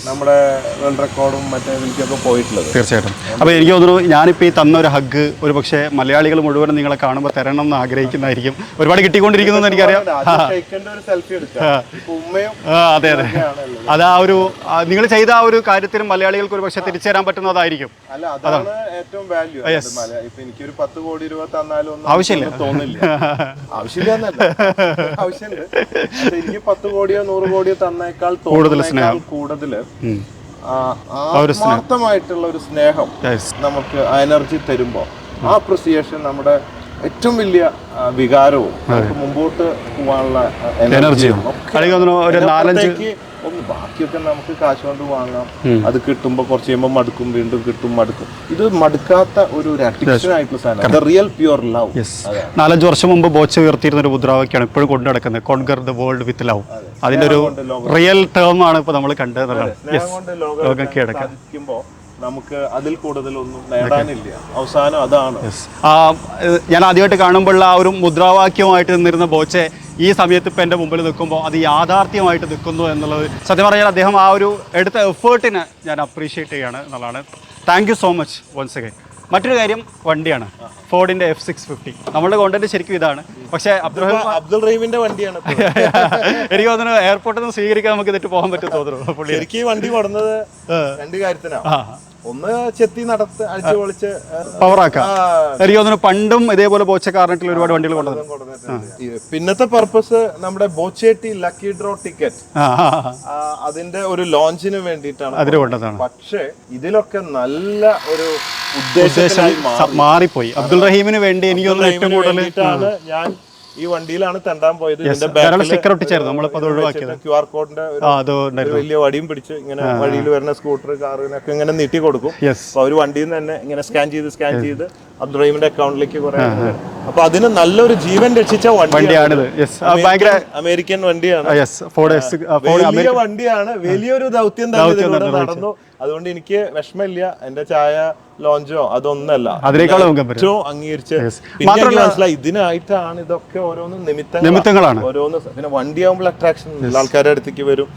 നമ്മുടെ വേൾഡ് റെക്കോർഡും മറ്റേ ഇതിലേക്കൊക്കെ പോയിട്ടുള്ളത്. തീർച്ചയായിട്ടും. അപ്പോൾ എനിക്ക് തോന്നുന്നു ഞാനിപ്പോൾ ഈ തന്ന ഒരു ഹഗ് ഒരു പക്ഷേ മലയാളികൾ മുഴുവനും നിങ്ങളെ കാണുമ്പോൾ തരണം എന്ന് ആഗ്രഹിക്കുന്നതായിരിക്കും. ഒരുപാട് കിട്ടിക്കൊണ്ടിരിക്കുന്നു എനിക്കറിയാം. അതെ അതെ, അത് ആ ഒരു നിങ്ങൾ ചെയ്ത ആ ഒരു കാര്യത്തിലും മലയാളികൾക്ക് ഒരു പക്ഷേ തിരിച്ചു തരാൻ പറ്റുന്നതായിരിക്കും. അതാണ് ഏറ്റവും വാല്യൂ. എനിക്കൊരു 10 കോടി രൂപ തന്നാലും ആവശ്യമില്ല, തോന്നില്ല. ആവശ്യമില്ല, എനിക്ക് 10 കോടിയോ 100 കോടിയോ തന്നേക്കാൾ കൂടുതൽ ആത്മാർത്ഥമായിട്ടുള്ള ഒരു സ്നേഹം നമുക്ക് എനർജി തരുമ്പോൾ ആ അപ്രിസിയേഷൻ നമ്മുടെ ഏറ്റവും വലിയ വികാരവും നമുക്ക് മുമ്പോട്ട് പോകാനുള്ള എനർജിയും ബാക്കിയൊക്കെ നമുക്ക് കാശ് കൊണ്ട് വാങ്ങാം. അത് കിട്ടുമ്പോൾ കുറച്ച് കഴിയുമ്പോൾ മടുക്കും, വീണ്ടും കിട്ടും, മടുക്കും. ഇത് മടുക്കാത്ത ഒരു അഡിക്ഷൻ ആയിട്ടുള്ള സാധനം, റിയൽ പ്യുവർ ലവ്. 4-5 വർഷം മുമ്പ് ബോച്ച ഉയർത്തിയിരുന്ന ഒരു മുദ്രാവാക്യമാണ് ഇപ്പോഴും കൊണ്ടു നടക്കുന്നത്, conquer the world with love. അതിന്റെ ഒരു റിയൽ ടേം ആണ് ഇപ്പൊ നമ്മൾ കണ്ടത്. ലോകം കീഴടക്കുമ്പോൾ നമുക്ക് അതിൽ കൂടുതലൊന്നും നേടാനില്ല. അവസാനം അതാണ്. ഞാൻ ആദ്യമായിട്ട് കാണുമ്പോഴുള്ള ആ ഒരു മുദ്രാവാക്യമായിട്ട് നിന്നിരുന്ന ബോച്ചെ ഈ സമയത്ത് ഇപ്പം എൻ്റെ മുമ്പിൽ നിൽക്കുമ്പോൾ അത് യാഥാർത്ഥ്യമായിട്ട് നിൽക്കുന്നു എന്നുള്ളത് സത്യം പറഞ്ഞാൽ അദ്ദേഹം ആ ഒരു എടുത്ത എഫേർട്ടിനെ ഞാൻ അപ്രീഷിയേറ്റ് ചെയ്യുകയാണ് എന്നുള്ളതാണ്. Thank you so much once again. മറ്റൊരു കാര്യം വണ്ടിയാണ്, ഫോർഡിൻ്റെ F650. നമ്മളുടെ കോണ്ടന്റ് ശരിക്കും ഇതാണ്. പക്ഷേ അബ്ദുൾ റഹീമിന്റെ വണ്ടിയാണ്. എനിക്ക് തോന്നുന്നു എയർപോർട്ടിൽ നിന്ന് സ്വീകരിക്കാൻ നമുക്ക് ഇതിട്ട് പോകാൻ പറ്റും തോന്നുന്നു. പുള്ളി എനിക്ക് ഈ വണ്ടി കൊടുന്നത് 2 കാര്യത്തിനാണ്. ഒന്ന് ചെത്തി നടത്ത് അടിച്ചു പൊളിച്ച് പവറാക്കാം. എനിക്ക് തോന്നുന്നു പണ്ടും ഇതേപോലെ ബോച്ച കാർനെറ്റിൽ ഒരുപാട് വണ്ടികൾ കൊണ്ടുവന്നു. പിന്നത്തെ പർപ്പസ് നമ്മുടെ ബോച്ചേട്ടി ലക്കി ഡ്രോ ടിക്കറ്റ് അതിന്റെ ഒരു ലോഞ്ചിന് വേണ്ടിയിട്ടാണ് അതിന് കൊണ്ടതാണ്. പക്ഷേ ഇതിലൊക്കെ നല്ല ഒരു ഉദ്ദേശം മാറിപ്പോയി. അബ്ദുൾ റഹീമിന് വേണ്ടി എനിക്ക് തോന്നുന്നു ഏറ്റവും കൂടുതൽ ഞാൻ ഈ വണ്ടിയിലാണ് തെണ്ടാൻ പോയത്. QR കോഡിന്റെ വലിയ വടിയും പിടിച്ച് ഇങ്ങനെ വഴിയിൽ വരുന്ന സ്കൂട്ടർ കാറിനൊക്കെ ഇങ്ങനെ നീട്ടി കൊടുക്കും. അപ്പൊ അവര് വണ്ടിയിൽ നിന്ന് തന്നെ ഇങ്ങനെ സ്കാൻ ചെയ്ത് അബ്ദുൾ റഹീമിന്റെ അക്കൗണ്ടിലേക്ക് കുറെ. അപ്പൊ അതിന് നല്ലൊരു ജീവൻ രക്ഷിച്ച വണ്ടിയാണിത്. അമേരിക്കൻ വണ്ടിയാണ്, വലിയ വണ്ടിയാണ്. വലിയൊരു ദൗത്യം തന്നെ നടന്നു. അതുകൊണ്ട് എനിക്ക് വിഷമമില്ല. എന്റെ ചായ ലോഞ്ചോ അതൊന്നല്ല, ഏറ്റവും അംഗീകരിച്ച്. മനസ്സിലായി ഇതിനായിട്ടാണ് ഇതൊക്കെ ഓരോന്ന് നിമിത്തങ്ങളാണ്. ഓരോന്ന് പിന്നെ വണ്ടിയാകുമ്പോൾ അട്രാക്ഷൻ ആൾക്കാരുടെ അടുത്തേക്ക് വരും.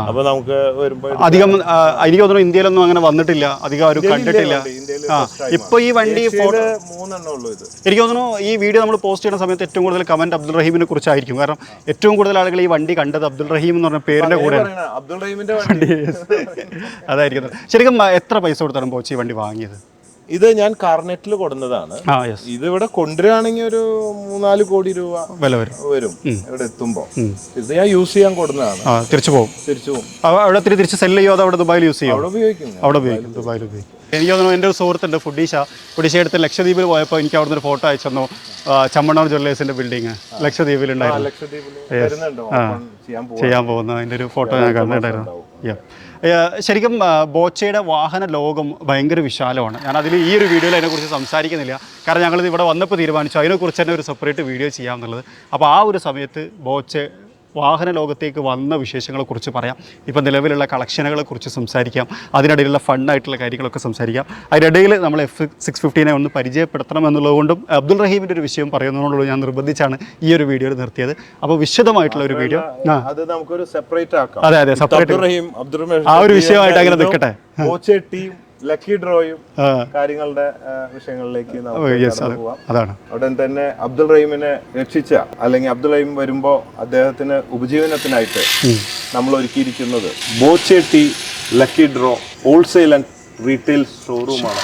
അപ്പൊ നമുക്ക് വരുമ്പോ അധികം എനിക്ക് തോന്നുന്നു ഇന്ത്യയിലൊന്നും അങ്ങനെ വന്നിട്ടില്ല, അധികം ആരും കണ്ടിട്ടില്ല. ഇപ്പൊ ഈ വണ്ടി 3 ഉള്ളൂ. ഇത് എനിക്ക് തോന്നുന്നു ഈ വീഡിയോ നമ്മൾ പോസ്റ്റ് ചെയ്യുന്ന സമയത്ത് ഏറ്റവും കൂടുതൽ കമന്റ് അബ്ദുൾ റഹീമിനെ കുറിച്ചായിരിക്കും. കാരണം ഏറ്റവും കൂടുതൽ ആളുകൾ ഈ വണ്ടി കണ്ടത് അബ്ദുൾ റഹീം എന്ന് പറഞ്ഞ പേരിന്റെ കൂടെ. അബ്ദുൾ റഹീമിന്റെ വണ്ടി അതായിരിക്കും. ശരിക്കും എത്ര പൈസ കൊടുത്താണ് ബോച്ച് ഈ വണ്ടി വാങ്ങിയത്? ഇത് ഞാൻ കാർനെറ്റിൽ കൊടുന്നതാണ്. ഇത് ഇവിടെ കൊണ്ടുവരികയാണെങ്കിൽ ഒരു 3-4 കോടി രൂപ വില വരും ഇവിടെ എത്തുമ്പോ. ഇത് ഞാൻ യൂസ് ചെയ്യാൻ കൊടുന്നതാണ്. തിരിച്ചു പോകും. അവിടെ തിരിച്ച് സെല് ചെയ്യോ? അത് അവിടെ ദുബായിൽ യൂസ് ചെയ്യും? അവിടെ ഉപയോഗിക്കും, ദുബായിൽ ഉപയോഗിക്കും. എനിക്ക് തോന്നുന്നു എൻ്റെ ഒരു സുഹൃത്തുണ്ട് ഫുഡീഷ എടുത്ത് ലക്ഷദ്വീപിൽ പോയപ്പോൾ എനിക്ക് അവിടെ നിന്ന് ഒരു ഫോട്ടോ അയച്ചു. ചമ്മണ്ണൂർ ജ്വല്ലേഴ്സിന്റെ ബിൽഡിങ് ലക്ഷദ്വീപിലുണ്ടായിരുന്നു. ചെയ്യാൻ പോകുന്ന അതിൻ്റെ ഒരു ഫോട്ടോ ഞാൻ കണ്ടിട്ടുണ്ടായിരുന്നു. ശരിക്കും ബോച്ചയുടെ വാഹന ലോകം ഭയങ്കര വിശാലമാണ്. ഞാൻ അതിൽ ഈ ഒരു വീഡിയോയിൽ അതിനെക്കുറിച്ച് സംസാരിക്കുന്നില്ല. കാരണം ഞങ്ങളിത് ഇവിടെ വന്നപ്പോൾ തീരുമാനിച്ചു അതിനെക്കുറിച്ച് തന്നെ ഒരു സെപ്പറേറ്റ് വീഡിയോ ചെയ്യാമെന്നുള്ളത്. അപ്പോൾ ആ ഒരു സമയത്ത് ബോച്ച വാഹന ലോകത്തേക്ക് വന്ന വിശേഷങ്ങളെക്കുറിച്ച് പറയാം. ഇപ്പം നിലവിലുള്ള കളക്ഷനുകളെക്കുറിച്ച് സംസാരിക്കാം. അതിനിടയിലുള്ള ഫണ്ണായിട്ടുള്ള കാര്യങ്ങളൊക്കെ സംസാരിക്കാം. അതിനിടയിൽ നമ്മൾ F650 ഒന്ന് പരിചയപ്പെടുത്തണം എന്നുള്ളതുകൊണ്ടും അബ്ദുൾ റഹീമിൻ്റെ ഒരു വിഷയം പറയുന്നതുകൊണ്ടുള്ള ഞാൻ നിർബന്ധിച്ചാണ് ഈ ഒരു വീഡിയോയിൽ നിർത്തിയത്. അപ്പോൾ വിശദമായിട്ടുള്ള ഒരു വീഡിയോ അത് നമുക്കൊരു സെപ്പറേറ്റ് ആക്കാം. അതെ സെപ്പറേറ്റ് ആ ഒരു വിഷയമായിട്ട് അങ്ങനെ നിൽക്കട്ടെ. ലക്കി ഡ്രോയും കാര്യങ്ങളുടെ വിഷയങ്ങളിലേക്ക് അതാണ് ഉടൻ തന്നെ അബ്ദുൾ റഹീമിനെ രക്ഷിച്ച അല്ലെങ്കിൽ അബ്ദുൾ റഹീം വരുമ്പോൾ അദ്ദേഹത്തിന് ഉപജീവനത്തിനായിട്ട് നമ്മൾ ഒരുക്കിയിരിക്കുന്നത് Bochetti lucky draw wholesale and retail ഷോറൂമാണ്.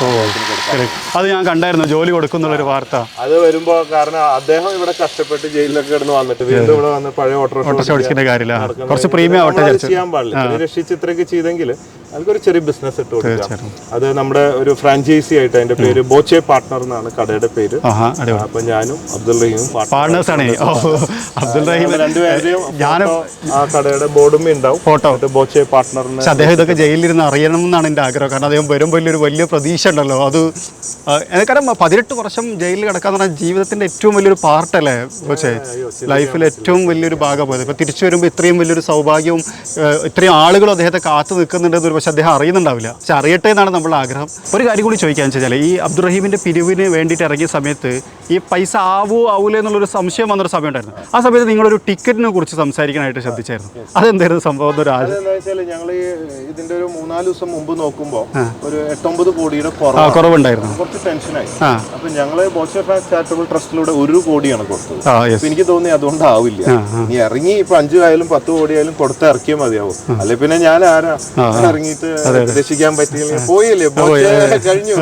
അത് ഞാൻ കണ്ടായിരുന്നു, ജോലി കൊടുക്കുന്നുള്ളൊരു വാർത്ത. അത് വരുമ്പോ കാരണം അദ്ദേഹം ഇവിടെ കഷ്ടപ്പെട്ട് ജയിലിലൊക്കെ കിടന്ന് വന്നിട്ട് വീണ്ടും ഇവിടെ വന്ന് പഴയ ഓട്ടോറിക്ഷ ഓടിക്കുന്ന കാര്യമില്ല, കുറച്ച് പ്രീമിയം ചെയ്യാൻ പാടില്ല. രക്ഷിച്ച് ഇത്രയൊക്കെ ചെയ്തെങ്കിൽ അതൊരു ചെറിയ ബിസിനസ് ഇട്ട് കൊടുക്കാം. അത് നമ്മുടെ ഒരു ഫ്രാഞ്ചൈസി ആയിട്ട് അതിന്റെ പേര് ബോച്ചെ പാർട്ട്ണർ എന്നാണ് കടയുടെ പേര്. അപ്പൊ ഞാനും അബ്ദുൾ റഹീമും പാർട്ട്നേഴ്സ് ആണ്. അബ്ദുൾ റഹീം രണ്ടുപേരുടെയും ആ കടയുടെ ബോർഡും ഉണ്ടാവും, ഫോട്ടോ ബോച്ചെ പാർട്ട്ണറിന്. അദ്ദേഹം ഇതൊക്കെ ജയിലിരുന്ന് അറിയണം എന്നാണ് എന്റെ ആഗ്രഹം. കാരണം അദ്ദേഹം വരുമ്പോൾ വലിയ പ്രതീക്ഷ ഉണ്ടല്ലോ. അത് കാരണം 18 വർഷം ജയിലിൽ കിടക്കാന്ന് പറഞ്ഞാൽ ജീവിതത്തിന്റെ ഏറ്റവും വലിയൊരു പാർട്ടല്ലേ ബോച്ചെ, ലൈഫിൽ ഏറ്റവും വലിയൊരു ഭാഗം പോയത്. ഇപ്പൊ തിരിച്ചു വരുമ്പോൾ ഇത്രയും വലിയൊരു സൗഭാഗ്യവും ഇത്രയും ആളുകളും അദ്ദേഹത്തെ കാത്തു നിൽക്കുന്നുണ്ടെന്ന് പക്ഷെ അദ്ദേഹം അറിയുന്നുണ്ടാവില്ല. പക്ഷെ അറിയട്ടെ എന്നാണ് നമ്മുടെ ആഗ്രഹം. ഒരു കാര്യം കൂടി ചോദിക്കാന്ന് വെച്ചാൽ ഈ അബ്ദുറഹീമിൻ്റെ പിരിവിന് വേണ്ടിയിട്ട് ഇറങ്ങിയ സമയത്ത് ഈ പൈസ ആവൂലേ എന്നുള്ളൊരു സംശയം വന്നൊരു സമയം ഉണ്ടായിരുന്നു. ആ സമയത്ത് നിങ്ങളൊരു ടിക്കറ്റിനെ കുറിച്ച് സംസാരിക്കാനായിട്ട് ശ്രദ്ധിച്ചായിരുന്നു. അതെന്തായിരുന്നു സംഭവം? ഞങ്ങൾ ഇതിന്റെ ഒരു 4 ദിവസം മുമ്പ് നോക്കുമ്പോൾ ഒരു 8-9 കോടിയുടെ കുറവുണ്ടായിരുന്നു. കുറച്ച് ടെൻഷനായി. അപ്പൊ ഞങ്ങള് ബോച്ചെ ചാരിറ്റബിൾ ട്രസ്റ്റിലൂടെ 1 കോടിയാണ് കൊടുത്തത്. എനിക്ക് തോന്നി അതുകൊണ്ടാവില്ല, നീ ഇറങ്ങി ഇപ്പൊ 5 ആയാലും 10 കോടിയായാലും കൊടുത്ത് ഇറക്കിയാൽ മതിയാവും. അല്ലെ പിന്നെ ഞാൻ ആരാ ഇറങ്ങിയിട്ട് രക്ഷിക്കാൻ പറ്റിയില്ല, പോയില്ലേ കഴിഞ്ഞു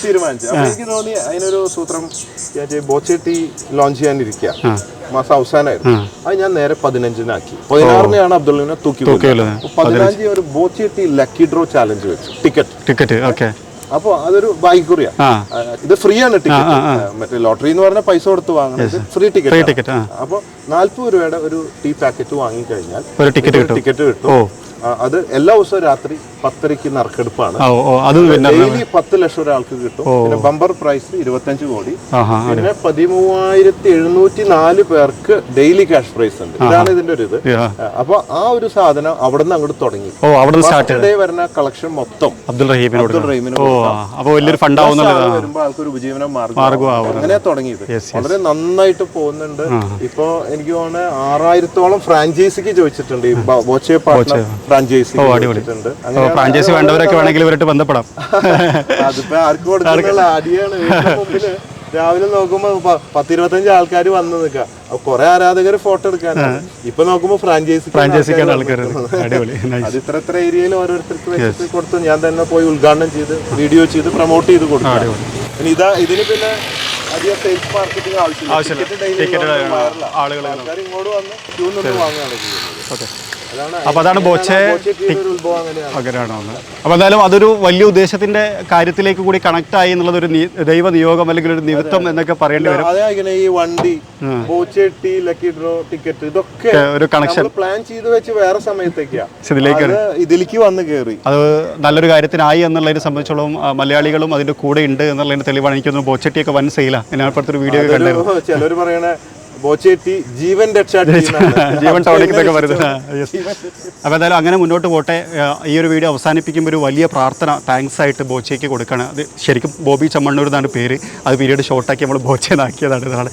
തീരുമാനിച്ചു. അപ്പൊ എനിക്ക് തോന്നി അതിനൊരു സൂത്രം ബോച്ചെ ടീ ലോഞ്ച് ചെയ്യാനിരിക്കുക, മാസം അവസാനമായിരുന്നു. അത് ഞാൻ നേരെ 15-നാക്കി. 16-നാണ് അബ്ദുള്ളനെ തൂക്കി. 15 ഒരു Boche tea lucky draw challenge വെച്ചു, ടിക്കറ്റ്. അപ്പൊ അതൊരു ഭാഗ്യക്കുറിയാ. ഇത് ഫ്രീ ആണ് ടിക്കറ്റ്. മറ്റേ ലോട്ടറി എന്ന് പറഞ്ഞാൽ പൈസ കൊടുത്ത് വാങ്ങുന്നത്, ഫ്രീ ടിക്കറ്റ്. അപ്പൊ 40 രൂപയുടെ ഒരു ടീ പാക്കറ്റ് വാങ്ങിക്കഴിഞ്ഞാൽ ടിക്കറ്റ് കിട്ടും. അത് എല്ലാ ദിവസവും രാത്രി 10:30 നറുക്കെടുപ്പാണ്. ഡെയിലി 10 ലക്ഷം ഒരാൾക്ക് കിട്ടും. പിന്നെ ബമ്പർ പ്രൈസ് 25 കോടി. പിന്നെ 13,704 പേർക്ക് ഡെയിലി ക്യാഷ് പ്രൈസ് ഉണ്ട്. ഇതാണ് ഇതിന്റെ ഒരു ഇത്. അപ്പൊ ആ ഒരു സാധനം അവിടെ നിന്ന് അങ്ങോട്ട് തുടങ്ങി. ഡേ വരുന്ന കളക്ഷൻ മൊത്തം അബ്ദുൾ റഹീമിന് വരുമ്പോ ആൾക്കൊരു ഉപജീവന മാർഗം അങ്ങനെ തുടങ്ങിയത്. വളരെ നന്നായിട്ട് പോകുന്നുണ്ട്. ഇപ്പൊ എനിക്ക് തോന്നുന്നത് 6000-ഓളം ഫ്രാഞ്ചൈസിക്ക് ചോദിച്ചിട്ടുണ്ട്. ഈ ബോച്ചെ പാർട്ട്ണർ ഫ്രാഞ്ചൈസി ഫ്രാഞ്ചൈസി വേണ്ടവരൊക്കെ വേണമെങ്കിൽ ഇവരായിട്ട് ബന്ധപ്പെടാം. അതിപ്പോ ആർക്ക് കൊടുക്കാനുള്ള ആദ്യമാണ്. മുമ്പില് രാവിലെ നോക്കുമ്പോ 10-25 ആൾക്കാർ വന്ന് നിൽക്കാം. കുറെ ആരാധകർ ഫോട്ടോ എടുക്കാനാണ്. ഇപ്പൊ നോക്കുമ്പോ ഫ്രാഞ്ചൈസിക്കാണ് ആൾക്കാർ. അത് ഇത്ര ഏരിയയിൽ ഓരോരുത്തർക്ക് വെച്ചിട്ട് കൊടുത്ത് ഞാൻ തന്നെ പോയി ഉദ്ഘാടനം ചെയ്ത് വീഡിയോ ചെയ്ത് പ്രൊമോട്ട് ചെയ്ത് കൊടുക്കും. ഇതിന് പിന്നെ അധികം സെയിൽസ് മാർക്കറ്റിംഗ് ആവശ്യമില്ല. ആൾക്കാർ ഇങ്ങോട്ട് വന്ന് ക്യൂ നിന്ന് വാങ്ങുകയാണ് ചെയ്യുന്നത്. അപ്പോൾ അതാണ് ബോച്ചെ. അപ്പോൾ എന്തായാലും അതൊരു വലിയ ഉദ്ദേശത്തിന്റെ കാര്യത്തിലേക്ക് കൂടി കണക്ട് ആയി എന്നുള്ളത് ഒരു ദൈവ നിയോഗം അല്ലെങ്കിൽ ഒരു നിമിത്തം എന്നൊക്കെ പറയേണ്ടി വരും. അതേ ഈ വണ്ടി, Boche tea lucky draw ticket, ഇതൊക്കെ ഒരു കണക്ഷൻ പ്ലാൻ ചെയ്ത് വെച്ച് വേറെ സമയത്തേക്കാണ് ഇതിലേക്ക് വന്ന് കയറി. അത് നല്ലൊരു കാര്യത്തിനായി എന്നുള്ളതിനെ സംബന്ധിച്ചോളം മലയാളികളും അതിന്റെ കൂടെ ഉണ്ട് എന്നുള്ളതിന്റെ തെളിവാണ്. എനിക്കൊന്ന് ബോച്ചെട്ടിയൊക്കെ വൻ സെയിലാണ്. ഇതിനകത്തൊരു വീഡിയോ കണ്ടായിരുന്നു. ചിലർ പറയണേ ബോച്ചെട്ടി ജീവൻ ജീവൻ ടോണിക്കൊക്കെ വരുന്നത്. അപ്പോൾ എന്തായാലും അങ്ങനെ മുന്നോട്ട് പോട്ടെ. ഈ ഒരു വീഡിയോ അവസാനിപ്പിക്കുമ്പോൾ ഒരു വലിയ പ്രാർത്ഥന താങ്ക്സ് ആയിട്ട് ബോച്ചയ്ക്ക് കൊടുക്കണം. അത് ശരിക്കും ബോബി ചമ്മണ്ണൂർ എന്നാണ് പേര്. അത് പിന്നീട് ഷോർട്ടാക്കി നമ്മൾ ബോച്ചെന്നാക്കിയതാണ്. ഇതാണ്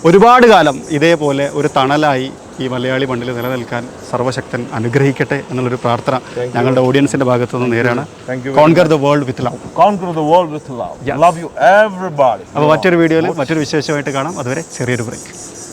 ഒരുപാട് കാലം ഇതേപോലെ ഒരു തണലായി ഈ മലയാളി മണ്ണിൽ നിലനിൽക്കാൻ സർവശക്തൻ അനുഗ്രഹിക്കട്ടെ എന്നുള്ളൊരു പ്രാർത്ഥന ഞങ്ങളുടെ ഓഡിയൻസിന്റെ ഭാഗത്തു നിന്ന് നേരാണ്. Conquer the world with love. Love you everybody. അപ്പോൾ മറ്റൊരു വീഡിയോയിൽ മറ്റൊരു വിശേഷമായിട്ട് കാണാം. അതുവരെ ചെറിയൊരു ബ്രേക്ക്.